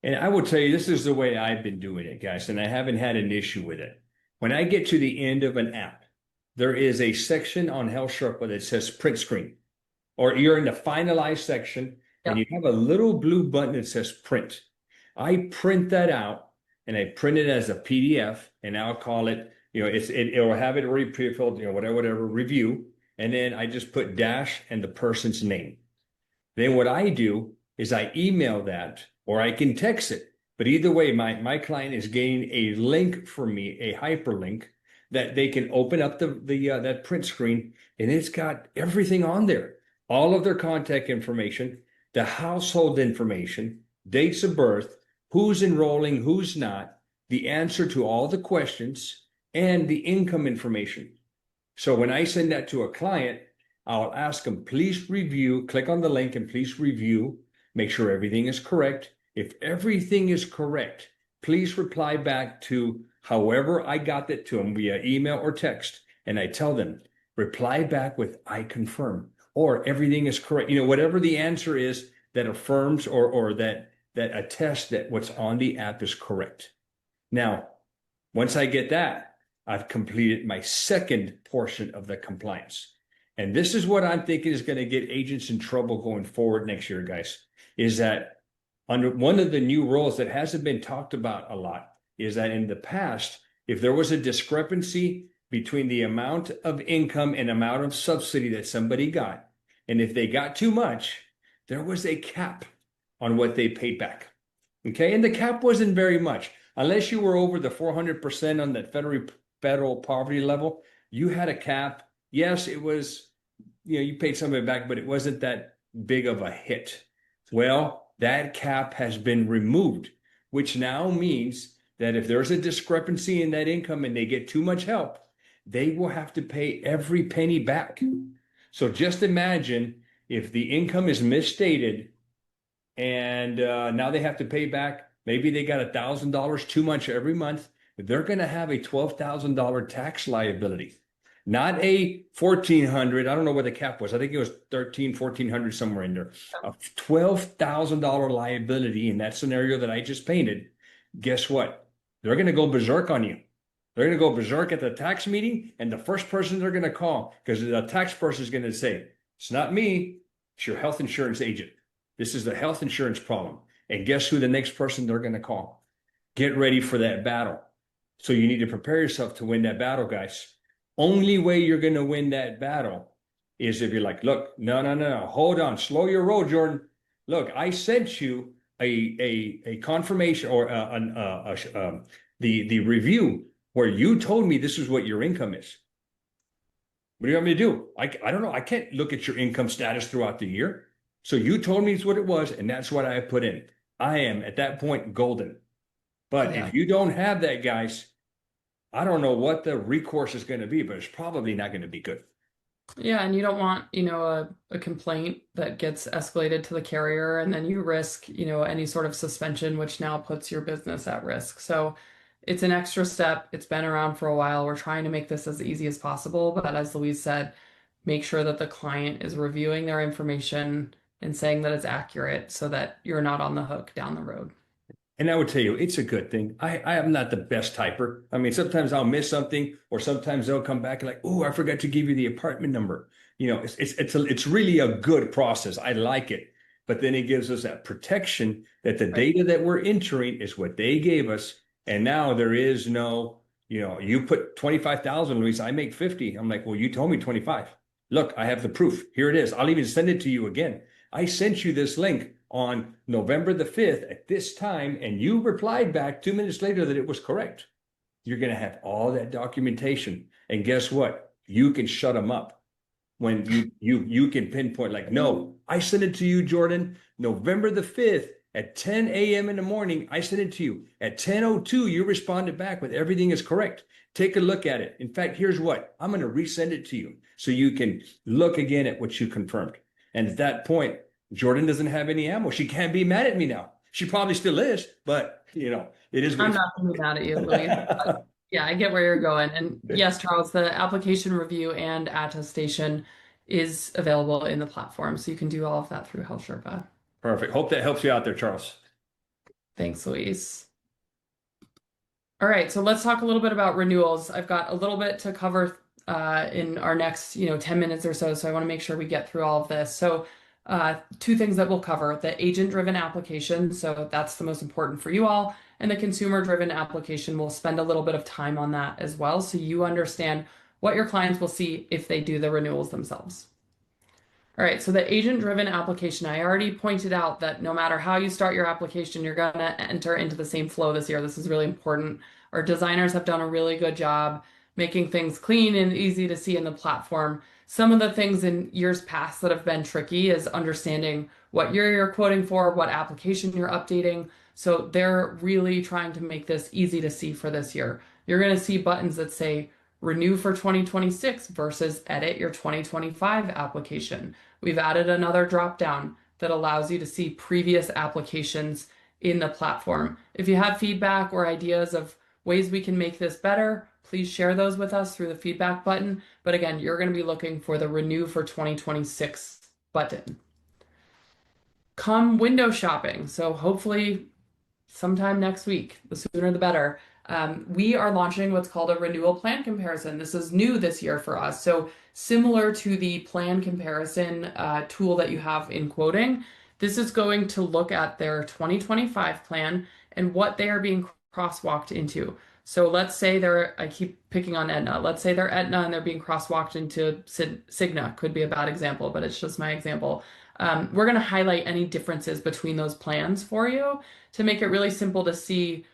And I will tell you, this is the way I've been doing it, guys, and I haven't had an issue with it. When I get to the end of an app, there is a section on HealthSherpa that says print screen, or you're in the finalized section and Yeah. you have a little blue button that says print. I print that out and I print it as a PDF, and I'll call it, it'll have it already pre-filled, whatever, review. And then I just put dash and the person's name. Then what I do is I email that, or I can text it. But either way, my client is getting a link for me, a hyperlink that they can open up that print screen, and it's got everything on there. All of their contact information, the household information, dates of birth, who's enrolling, who's not, the answer to all the questions, and the income information. So when I send that to a client, I'll ask them, please review, click on the link and please review, make sure everything is correct. If everything is correct, please reply back to however I got that to them via email or text. And I tell them, reply back with I confirm, or everything is correct. Whatever the answer is that affirms or that attests that what's on the app is correct. Now, once I get that, I've completed my second portion of the compliance. And this is what I'm thinking is going to get agents in trouble going forward next year, guys, is that under one of the new rules that hasn't been talked about a lot is that in the past, if there was a discrepancy between the amount of income and amount of subsidy that somebody got, and if they got too much, there was a cap on what they paid back. Okay. And the cap wasn't very much. Unless you were over the 400% on that federal poverty level, you had a cap. Yes, it was, you paid some of it back, but it wasn't that big of a hit. Well, that cap has been removed, which now means that if there's a discrepancy in that income and they get too much help, they will have to pay every penny back. So just imagine if the income is misstated and now they have to pay back, maybe they got $1,000 too much every month, they're going to have a $12,000 tax liability. not a 1,400. I don't know what the cap was. I think it was 1,400, somewhere in there. A $12,000 liability in that scenario that I just painted. Guess what? They're going to go berserk on you. They're going to go berserk at the tax meeting, and the first person they're going to call, because the tax person is going to say, it's not me, it's your health insurance agent. This is the health insurance problem. And guess who the next person they're going to call? Get ready for that battle. So you need to prepare yourself to win that battle, guys. Only way you're going to win that battle is if you're like, look, no, hold on, slow your roll, Jordan. Look, I sent you a confirmation or the review where you told me this is what your income is. What do you want me to do? I don't know. I can't look at your income status throughout the year. So you told me it's what it was, and that's what I put in. I am at that point golden. But if you don't have that, guys, I don't know what the recourse is going to be, but it's probably not going to be good. Yeah, and you don't want, a complaint that gets escalated to the carrier, and then you risk, any sort of suspension, which now puts your business at risk. So it's an extra step. It's been around for a while. We're trying to make this as easy as possible, but as Louise said, make sure that the client is reviewing their information and saying that it's accurate so that you're not on the hook down the road. And I would tell you, it's a good thing. I am not the best typer. I mean, sometimes I'll miss something, or sometimes they'll come back and like, oh, I forgot to give you the apartment number. It's really a good process. I like it. But then it gives us that protection that the data that we're entering is what they gave us. And now there is no, you put 25,000, Luis, I make 50. I'm like, well, you told me 25. Look, I have the proof. Here it is. I'll even send it to you again. I sent you this link on November the 5th at this time, and you replied back 2 minutes later that it was correct. You're going to have all that documentation. And guess what? You can shut them up when you can pinpoint like, no, I sent it to you, Jordan, November the 5th at 10 a.m. in the morning. I sent it to you at 10:02. You responded back with everything is correct. Take a look at it. In fact, here's what I'm going to resend it to you so you can look again at what you confirmed. And at that point, Jordan doesn't have any ammo. She can't be mad at me now. She probably still is, but it is. I'm not going to be mad at you, Louise. Yeah, I get where you're going. And yes, Charles, the application review and attestation is available in the platform. So you can do all of that through HealthSherpa. Perfect. Hope that helps you out there, Charles. Thanks, Louise. All right, so let's talk a little bit about renewals. I've got a little bit to cover in our next 10 minutes or so. So I want to make sure we get through all of this. So two things that we'll cover: the agent-driven application, so that's the most important for you all, and the consumer-driven application. We'll spend a little bit of time on that as well, so you understand what your clients will see if they do the renewals themselves. All right, so the agent-driven application, I already pointed out that no matter how you start your application, you're going to enter into the same flow this year. This is really important. Our designers have done a really good job making things clean and easy to see in the platform. Some of the things in years past that have been tricky is understanding what year you're quoting for, what application you're updating. So they're really trying to make this easy to see for this year. You're going to see buttons that say renew for 2026 versus edit your 2025 application. We've added another drop down that allows you to see previous applications in the platform. If you have feedback or ideas of ways we can make this better, please share those with us through the feedback button. But again, you're going to be looking for the renew for 2026 button. Come window shopping. So hopefully sometime next week, the sooner the better. We are launching what's called a renewal plan comparison. This is new this year for us. So similar to the plan comparison tool that you have in quoting, this is going to look at their 2025 plan and what they are being crosswalked into. So let's say I keep picking on Aetna. Let's say they're Aetna and they're being crosswalked into Cigna. Could be a bad example, but it's just my example. We're going to highlight any differences between those plans for you to make it really simple to see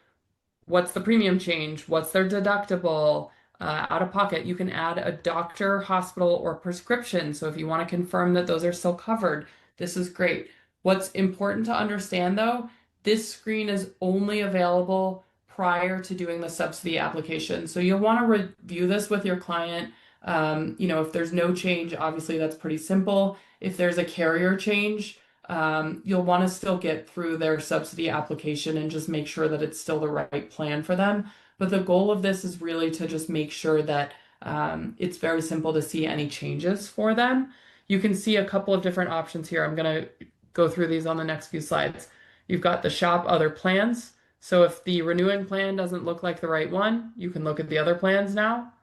what's the premium change, what's their deductible, out of pocket. You can add a doctor, hospital, or prescription. So if you want to confirm that those are still covered, this is great. What's important to understand though, this screen is only available prior to doing the subsidy application. So you'll want to review this with your client. If there's no change, obviously that's pretty simple. If there's a carrier change, you'll want to still get through their subsidy application and just make sure that it's still the right plan for them. But the goal of this is really to just make sure that It's very simple to see any changes for them. You can see a couple of different options here. I'm going to go through these on the next few slides. You've got the shop other plans. So if the renewing plan doesn't look like the right one, you can look at the other plans now.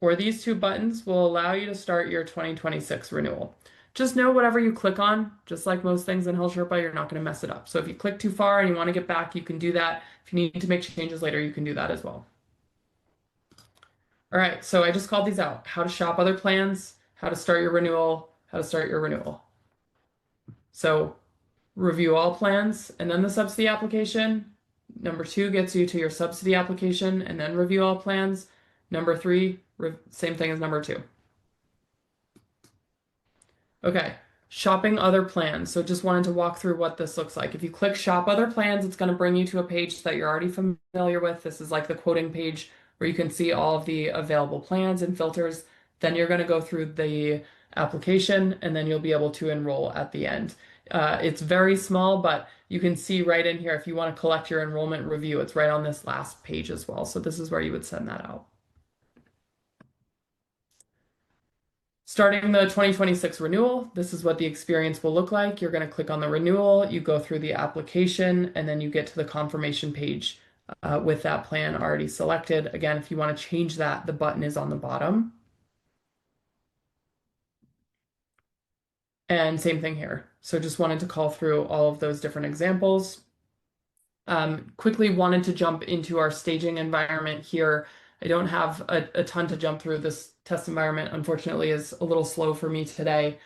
Or these two buttons will allow you to start your 2026 renewal. Just know whatever you click on, just like most things in HealthSherpa, you're not going to mess it up. So if you click too far and you want to get back, you can do that. If you need to make changes later, you can do that as well. All right, so I just called these out. How to shop other plans, how to start your renewal, how to start your renewal. So review all plans and then the subsidy application. Number 2 gets you to your subsidy application and then review all plans. Number 3, same thing as number 2. Okay, shopping other plans. So just wanted to walk through what this looks like. If you click shop other plans, it's going to bring you to a page that you're already familiar with. This is like the quoting page where you can see all of the available plans and filters. Then you're going to go through the application and then you'll be able to enroll at the end. It's very small, but you can see right in here if you want to collect your enrollment review, it's right on this last page as well. So this is where you would send that out. Starting the 2026 renewal, this is what the experience will look like. You're going to click on the renewal, you go through the application, and then you get to the confirmation page with that plan already selected. Again, if you want to change that, the button is on the bottom. And same thing here. So just wanted to call through all of those different examples. Quickly wanted to jump into our staging environment here. I don't have a ton to jump through. This test environment, unfortunately, is a little slow for me today.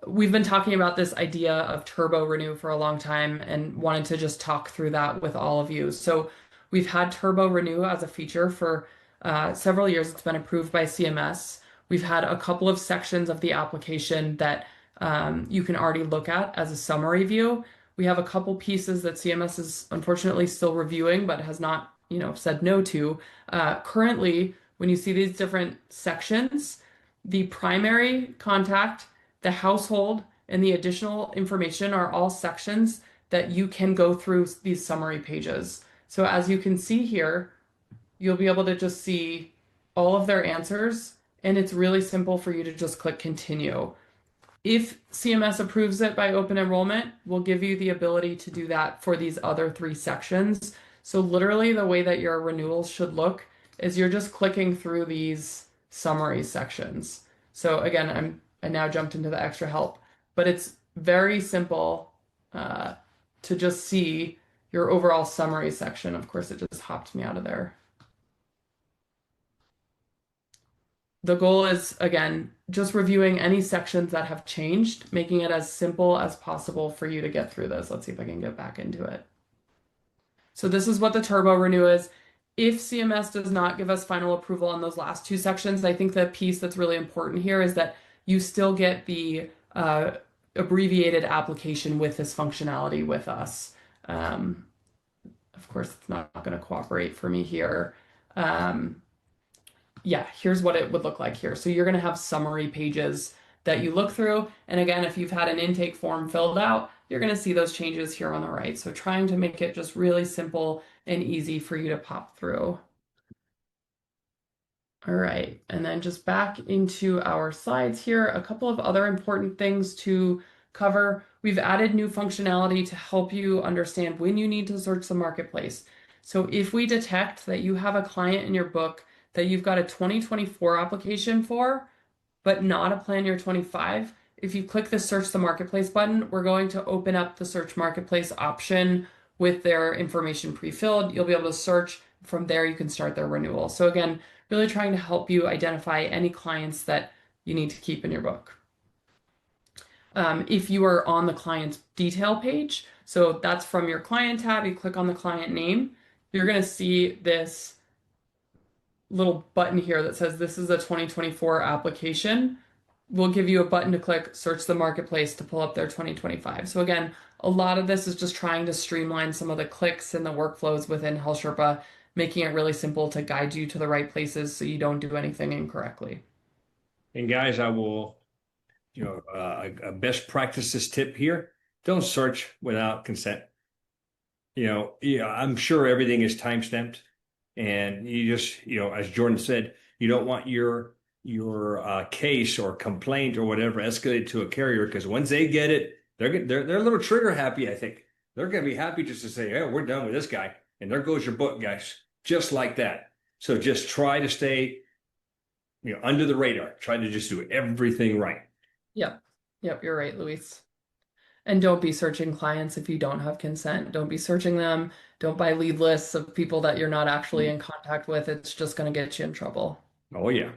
We've been talking about this idea of turbo renew for a long time and wanted to just talk through that with all of you. So we've had turbo renew as a feature for several years. It's been approved by CMS. We've had a couple of sections of the application that you can already look at as a summary view. We have a couple pieces that CMS is unfortunately still reviewing, but has not, said no to. Currently, when you see these different sections, the primary contact, the household, and the additional information are all sections that you can go through these summary pages. So as you can see here, you'll be able to just see all of their answers, and it's really simple for you to just click continue. If CMS approves it by open enrollment, we'll give you the ability to do that for these other 3 sections. So literally the way that your renewals should look is you're just clicking through these summary sections. So again, I now jumped into the extra help, but it's very simple to just see your overall summary section. Of course, it just hopped me out of there. The goal is, again, just reviewing any sections that have changed, making it as simple as possible for you to get through this. Let's see if I can get back into it. So this is what the turbo renew is. If CMS does not give us final approval on those last 2 sections, I think the piece that's really important here is that you still get the abbreviated application with this functionality with us. Of course, it's not going to cooperate for me here. Yeah, here's what it would look like here. So you're going to have summary pages that you look through. And again, if you've had an intake form filled out, you're going to see those changes here on the right. So trying to make it just really simple and easy for you to pop through. All right, and then just back into our slides here, a couple of other important things to cover. We've added new functionality to help you understand when you need to search the marketplace. So if we detect that you have a client in your book that you've got a 2024 application for, but not a plan year 25, if you click the search the marketplace button, we're going to open up the search marketplace option with their information pre-filled. You'll be able to search from there. You can start their renewal. So again, really trying to help you identify any clients that you need to keep in your book. If you are on the client's detail page, so that's from your client tab, you click on the client name, you're going to see this little button here that says this is a 2024 application. We'll give you a button to click search the marketplace to pull up their 2025. So again, a lot of this is just trying to streamline some of the clicks and the workflows within HealthSherpa, making it really simple to guide you to the right places so you don't do anything incorrectly. And guys, I will, a best practices tip here, don't search without consent. I'm sure everything is time stamped. And you just, as Jordan said, you don't want your case or complaint or whatever escalated to a carrier, because once they get it, they're a little trigger happy. I think they're going to be happy just to say, "Hey, we're done with this guy," and there goes your book, guys, just like that. So just try to stay, under the radar. Try to just do everything right. Yep. Yep, you're right, Luis. And don't be searching clients if you don't have consent. Don't be searching them. Don't buy lead lists of people that you're not actually in contact with. It's just going to get you in trouble. Oh yeah.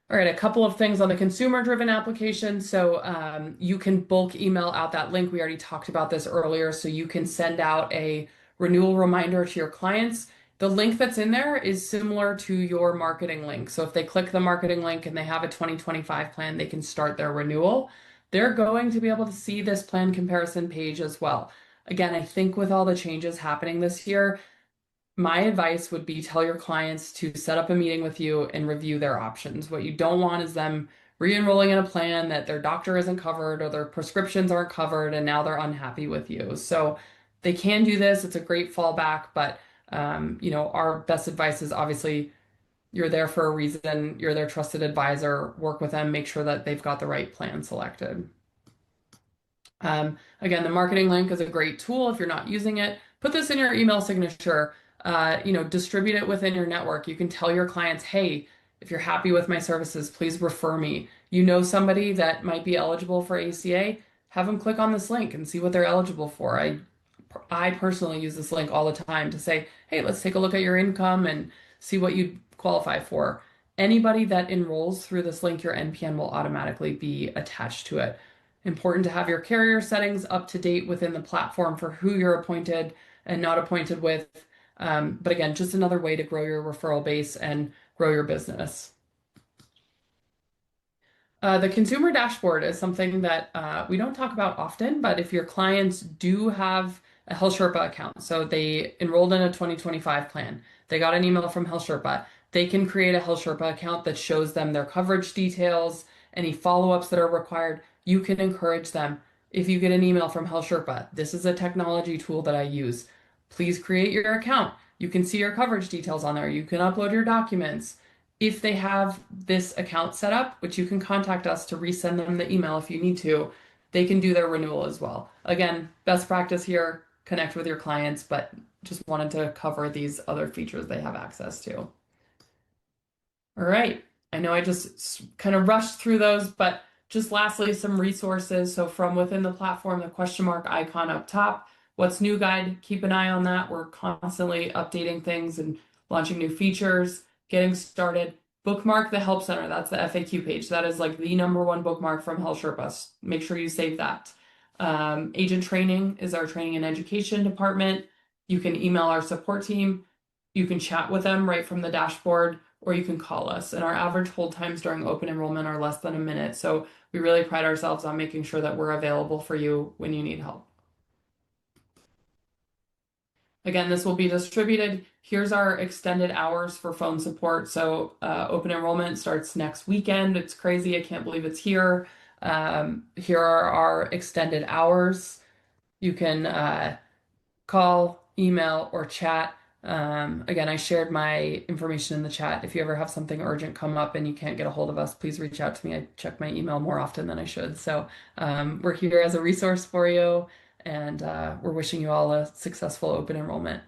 All right, a couple of things on the consumer-driven application. So you can bulk email out that link. We already talked about this earlier. So you can send out a renewal reminder to your clients. The link that's in there is similar to your marketing link. So if they click the marketing link and they have a 2025 plan, they can start their renewal. They're going to be able to see this plan comparison page as well. Again, I think with all the changes happening this year, my advice would be tell your clients to set up a meeting with you and review their options. What you don't want is them re-enrolling in a plan that their doctor isn't covered or their prescriptions aren't covered and now they're unhappy with you. So they can do this. It's a great fallback, but our best advice is obviously you're there for a reason. You're their trusted advisor. Work with them, make sure that they've got the right plan selected. Again, the marketing link is a great tool if you're not using it. Put this in your email signature. Distribute it within your network. You can tell your clients, hey, if you're happy with my services, please refer me. You know somebody that might be eligible for ACA, have them click on this link and see what they're eligible for. I personally use this link all the time to say, hey, let's take a look at your income and see what you qualify for. Anybody that enrolls through this link, your NPN will automatically be attached to it. Important to have your carrier settings up to date within the platform for who you're appointed and not appointed with. But again, just another way to grow your referral base and grow your business. The consumer dashboard is something that we don't talk about often, but if your clients do have a HealthSherpa account, so they enrolled in a 2025 plan, they got an email from HealthSherpa, they can create a HealthSherpa account that shows them their coverage details, any follow-ups that are required. You can encourage them. If you get an email from HealthSherpa, this is a technology tool that I use. Please create your account. You can see your coverage details on there. You can upload your documents. If they have this account set up, which you can contact us to resend them the email if you need to, they can do their renewal as well. Again, best practice here, connect with your clients, but just wanted to cover these other features they have access to. All right. I know I just kind of rushed through those, but just lastly, some resources. So from within the platform, the question mark icon up top, what's new guide, keep an eye on that. We're constantly updating things and launching new features, getting started. Bookmark the Help Center. That's the FAQ page. That is like the #1 bookmark from HealthSherpa. Make sure you save that. Agent training is our training and education department. You can email our support team. You can chat with them right from the dashboard, or you can call us. And our average hold times during open enrollment are less than a minute. So we really pride ourselves on making sure that we're available for you when you need help. Again, this will be distributed. Here's our extended hours for phone support. So open enrollment starts next weekend. It's crazy. I can't believe it's here. Here are our extended hours. You can call, email, or chat. Again, I shared my information in the chat. If you ever have something urgent come up and you can't get a hold of us, please reach out to me. I check my email more often than I should. So we're here as a resource for you, and we're wishing you all a successful open enrollment.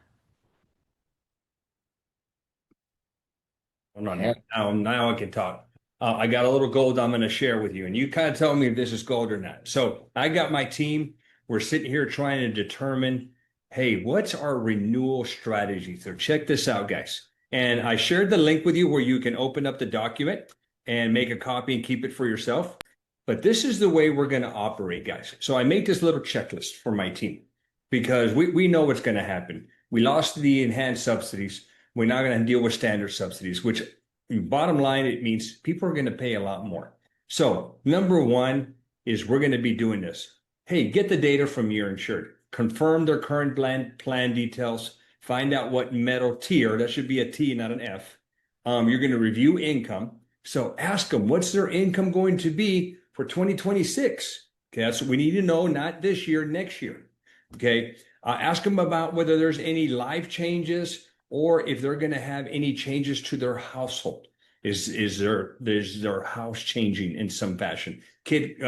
Hold on. Now I can talk. I got a little gold I'm going to share with you, and you kind of tell me if this is gold or not. So I got my team. We're sitting here trying to determine, hey, what's our renewal strategy? So check this out, guys. And I shared the link with you where you can open up the document and make a copy and keep it for yourself. But this is the way we're going to operate, guys. So I make this little checklist for my team because we know what's going to happen. We lost the enhanced subsidies. We're not going to deal with standard subsidies, which bottom line, it means people are going to pay a lot more. So #1 is we're going to be doing this. Hey, get the data from your insured. Confirm their current plan details. Find out what metal tier, that should be a T, not an F. You're going to review income. So ask them, what's their income going to be for 2026? Okay, that's what we need to know, not this year, next year. Okay, ask them about whether there's any life changes or if they're going to have any changes to their household. Is their house changing in some fashion? Kid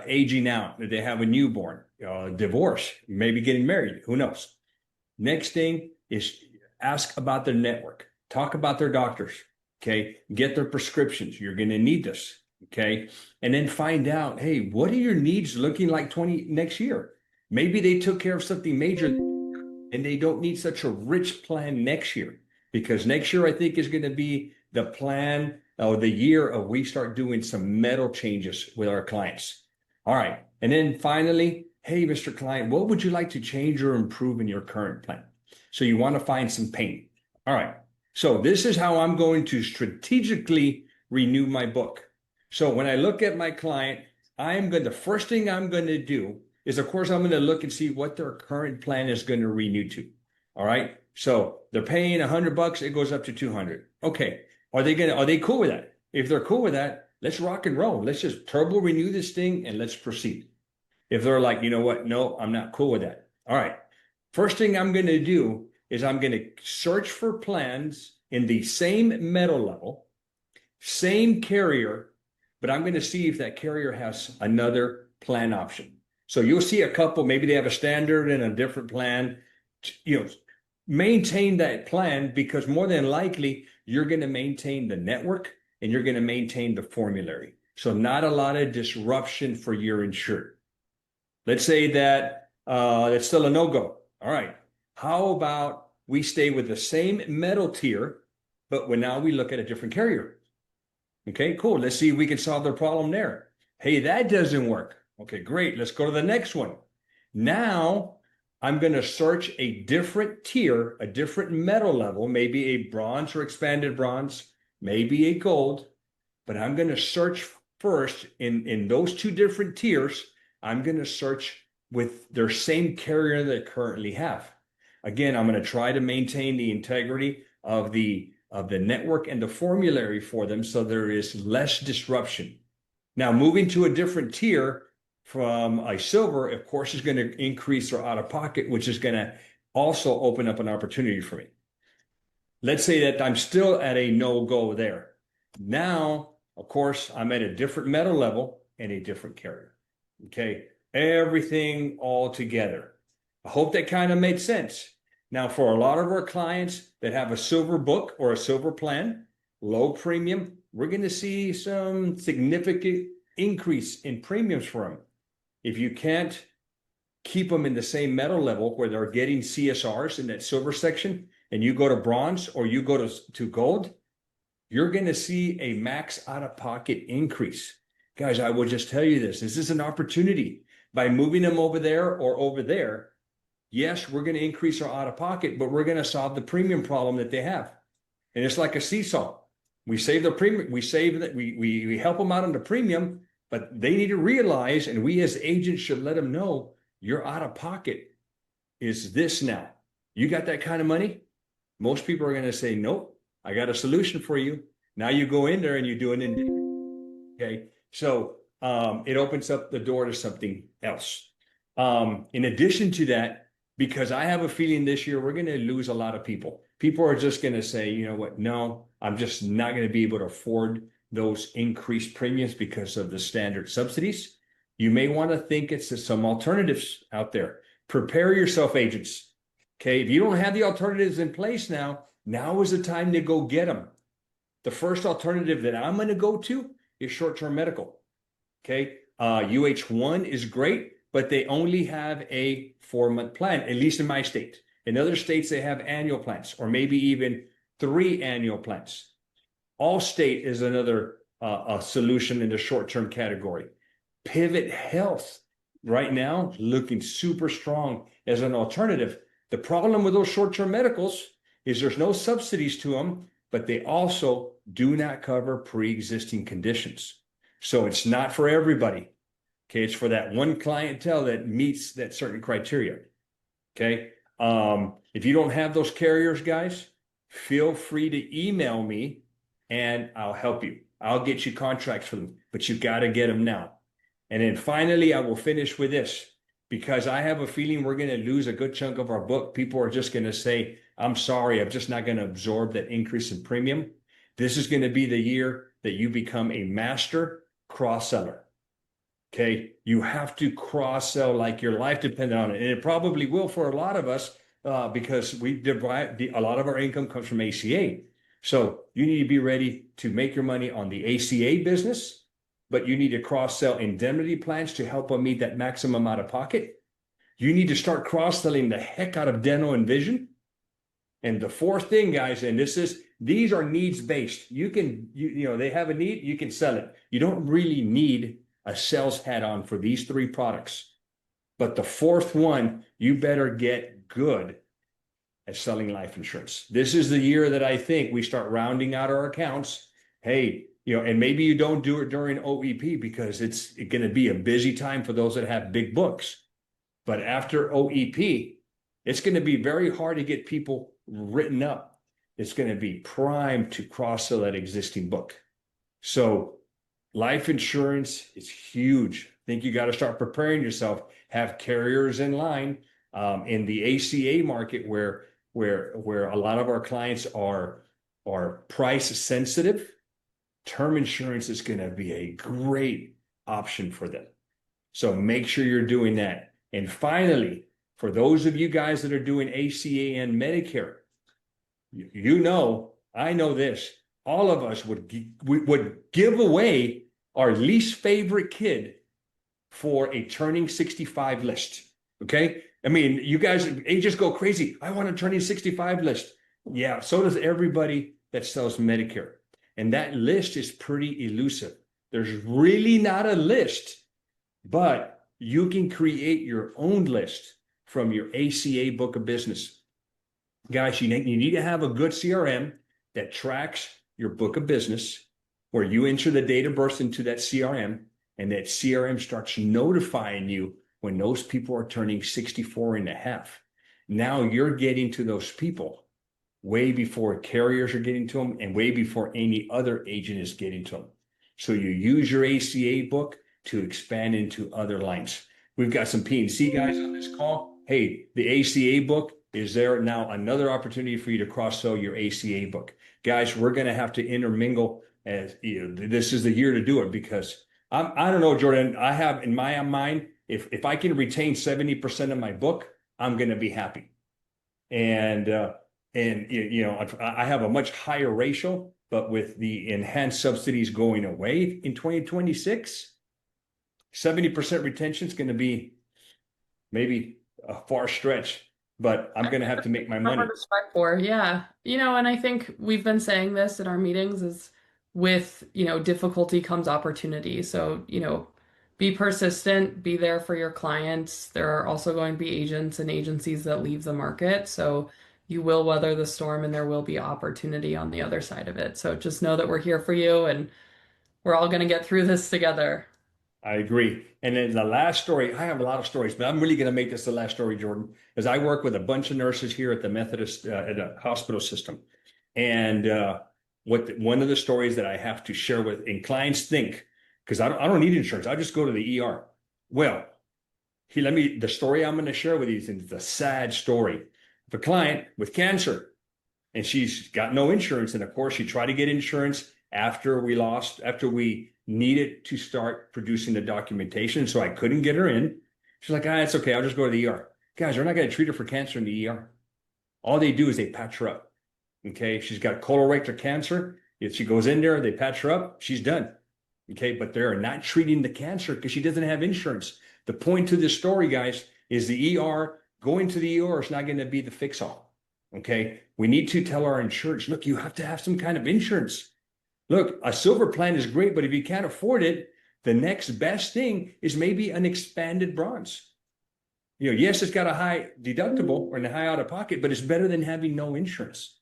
aging out, they have a newborn, divorce, maybe getting married, who knows? Next thing is ask about their network, talk about their doctors, okay? Get their prescriptions. You're going to need this, okay? And then find out, hey, what are your needs looking like next year? Maybe they took care of something major and they don't need such a rich plan next year, because next year I think is going to be the plan or the year of we start doing some metal changes with our clients. All right. And then finally, hey, Mr. Client, what would you like to change or improve in your current plan? So you want to find some pain. All right. So this is how I'm going to strategically renew my book. So when I look at my client, the first thing I'm going to do is, of course, I'm going to look and see what their current plan is going to renew to. All right. So they're paying $100, it goes up to 200. Okay. Are they cool with that? If they're cool with that, let's rock and roll. Let's just turbo renew this thing and let's proceed. If they're like, you know what? No, I'm not cool with that. All right. First thing I'm going to do is I'm going to search for plans in the same metal level, same carrier, but I'm going to see if that carrier has another plan option. So you'll see a couple, maybe they have a standard and a different plan. Maintain that plan, because more than likely you're going to maintain the network and you're going to maintain the formulary. So not a lot of disruption for your insured. Let's say that that's still a no-go. All right. How about we stay with the same metal tier, but now we look at a different carrier? Okay, cool. Let's see if we can solve their problem there. Hey, that doesn't work. Okay, great. Let's go to the next one. Now I'm going to search a different tier, a different metal level, maybe a bronze or expanded bronze, maybe a gold, but I'm going to search first in those two different tiers. I'm going to search with their same carrier they currently have. Again, I'm going to try to maintain the integrity of the network and the formulary for them so there is less disruption. Now, moving to a different tier from a silver, of course, is going to increase their out-of-pocket, which is going to also open up an opportunity for me. Let's say that I'm still at a no-go there. Now, of course, I'm at a different metal level and a different carrier. Okay, everything all together. I hope that kind of made sense. Now, for a lot of our clients that have a silver book or a silver plan, low premium, we're going to see some significant increase in premiums for them. If you can't keep them in the same metal level where they're getting CSRs in that silver section, and you go to bronze or you go to gold, you're going to see a max out-of-pocket increase. Guys, I will just tell you this. This is an opportunity. By moving them over there or over there, yes, we're going to increase our out-of-pocket, but we're going to solve the premium problem that they have. And it's like a seesaw. We save the premium, we help them out on the premium, but they need to realize, and we as agents should let them know, your out-of-pocket is this now. You got that kind of money? Most people are going to say, nope, I got a solution for you. Now you go in there and you do an okay. So it opens up the door to something else. In addition to that, because I have a feeling this year we're going to lose a lot of people. People are just going to say, you know what? No, I'm just not going to be able to afford those increased premiums because of the standard subsidies. You may want to think it's some alternatives out there. Prepare yourself, agents. Okay, if you don't have the alternatives in place now is the time to go get them. The first alternative that I'm going to go to is short-term medical. Okay, UH1 is great, but they only have a 4-month plan, at least in my state. In other states, they have annual plans, or maybe even 3 annual plans. Allstate is another a solution in the short-term category. Pivot Health right now looking super strong as an alternative. The problem with those short-term medicals is there's no subsidies to them, but they also do not cover pre-existing conditions. So it's not for everybody. Okay, it's for that one clientele that meets that certain criteria. Okay, if you don't have those carriers, guys, feel free to email me and I'll help you. I'll get you contracts for them, but you got to get them now. And then finally, I will finish with this, because I have a feeling we're going to lose a good chunk of our book. People are just going to say, I'm sorry, I'm just not going to absorb that increase in premium. This is going to be the year that you become a master cross-seller. Okay, you have to cross-sell like your life depended on it. And it probably will for a lot of us because a lot of our income comes from ACA. So you need to be ready to make your money on the ACA business, but you need to cross-sell indemnity plans to help them meet that maximum out of pocket. You need to start cross-selling the heck out of dental and vision. And the fourth thing, guys, and these are needs-based. They have a need, you can sell it. You don't really need a sales hat on for these three products. But the fourth one, you better get good at selling life insurance. This is the year that I think we start rounding out our accounts. Hey, and maybe you don't do it during OEP because it's going to be a busy time for those that have big books. But after OEP, it's going to be very hard to get people written up. It's going to be primed to cross-sell that existing book. So life insurance is huge. I think you got to start preparing yourself, have carriers in line in the ACA market where a lot of our clients are price sensitive. Term insurance is going to be a great option for them. So make sure you're doing that. And finally, for those of you guys that are doing ACA and Medicare, I know this, all of us would give away our least favorite kid for a turning 65 list. Okay. I mean, you guys, they just go crazy. I want a turning 65 list. Yeah. So does everybody that sells Medicare. And that list is pretty elusive. There's really not a list, but you can create your own list from your ACA book of business. Guys, you need to have a good CRM that tracks your book of business, where you enter the date of birth into that CRM, and that CRM starts notifying you when those people are turning 64 and a half. Now you're getting to those people way before carriers are getting to them and way before any other agent is getting to them. So you use your ACA book to expand into other lines. We've got some P&C guys on this call. Hey, the ACA book is there now, another opportunity for you to cross-sell your ACA book. Guys, we're going to have to intermingle as this is the year to do it, because I don't know, Jordan, I have in my mind, if I can retain 70% of my book, I'm going to be happy. And I have a much higher ratio, but with the enhanced subsidies going away in 2026, 70% retention is going to be maybe a far stretch, but I'm going to have to make my money. Yeah. And I think we've been saying this in our meetings is with, difficulty comes opportunity. So, be persistent, be there for your clients. There are also going to be agents and agencies that leave the market. So you will weather the storm and there will be opportunity on the other side of it. So just know that we're here for you and we're all going to get through this together. I agree. And then the last story, I have a lot of stories, but I'm really going to make this the last story, Jordan, because I work with a bunch of nurses here at the Methodist at a hospital system. And one of the stories that I have to share with, and clients think, because I don't need insurance, I just go to the ER. Well, the story I'm going to share with you is a sad story of a client with cancer, and she's got no insurance. And of course, she tried to get insurance after we needed to start producing the documentation. So I couldn't get her in. She's like, it's okay. I'll just go to the ER. Guys, they're not going to treat her for cancer in the ER. All they do is they patch her up. Okay. She's got colorectal cancer. If she goes in there, they patch her up, she's done. Okay. But they're not treating the cancer because she doesn't have insurance. The point to this story, guys, is the ER, going to the ER is not going to be the fix all. Okay. We need to tell our insurance, look, you have to have some kind of insurance. Look, a silver plan is great, but if you can't afford it, the next best thing is maybe an expanded bronze. Yes, it's got a high deductible or a high out of pocket, but it's better than having no insurance.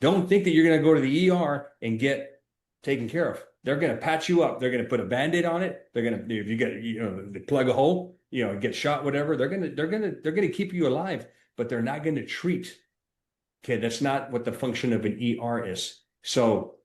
Don't think that you're going to go to the ER and get taken care of. They're going to patch you up. They're going to put a Band-Aid on it. They're going to, if you get, they plug a hole, get shot, whatever, they're going to keep you alive, but they're not going to treat. Okay. That's not what the function of an ER is. So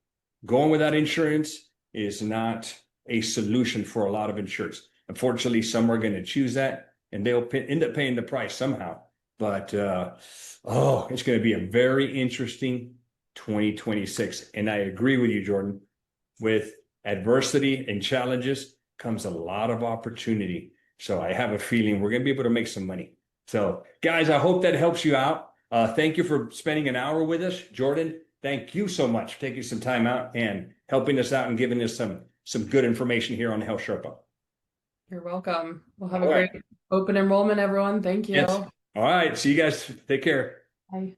going without insurance is not a solution for a lot of insurers. Unfortunately, some are going to choose that and they'll end up paying the price somehow. But it's going to be a very interesting 2026. And I agree with you, Jordan. With adversity and challenges comes a lot of opportunity. So I have a feeling we're going to be able to make some money. So, guys, I hope that helps you out. Thank you for spending an hour with us. Jordan, thank you so much for taking some time out and helping us out and giving us some good information here on HealthSherpa. You're welcome. We'll have a great open enrollment, everyone. Thank you. Yes. All right. See you guys. Take care. Bye.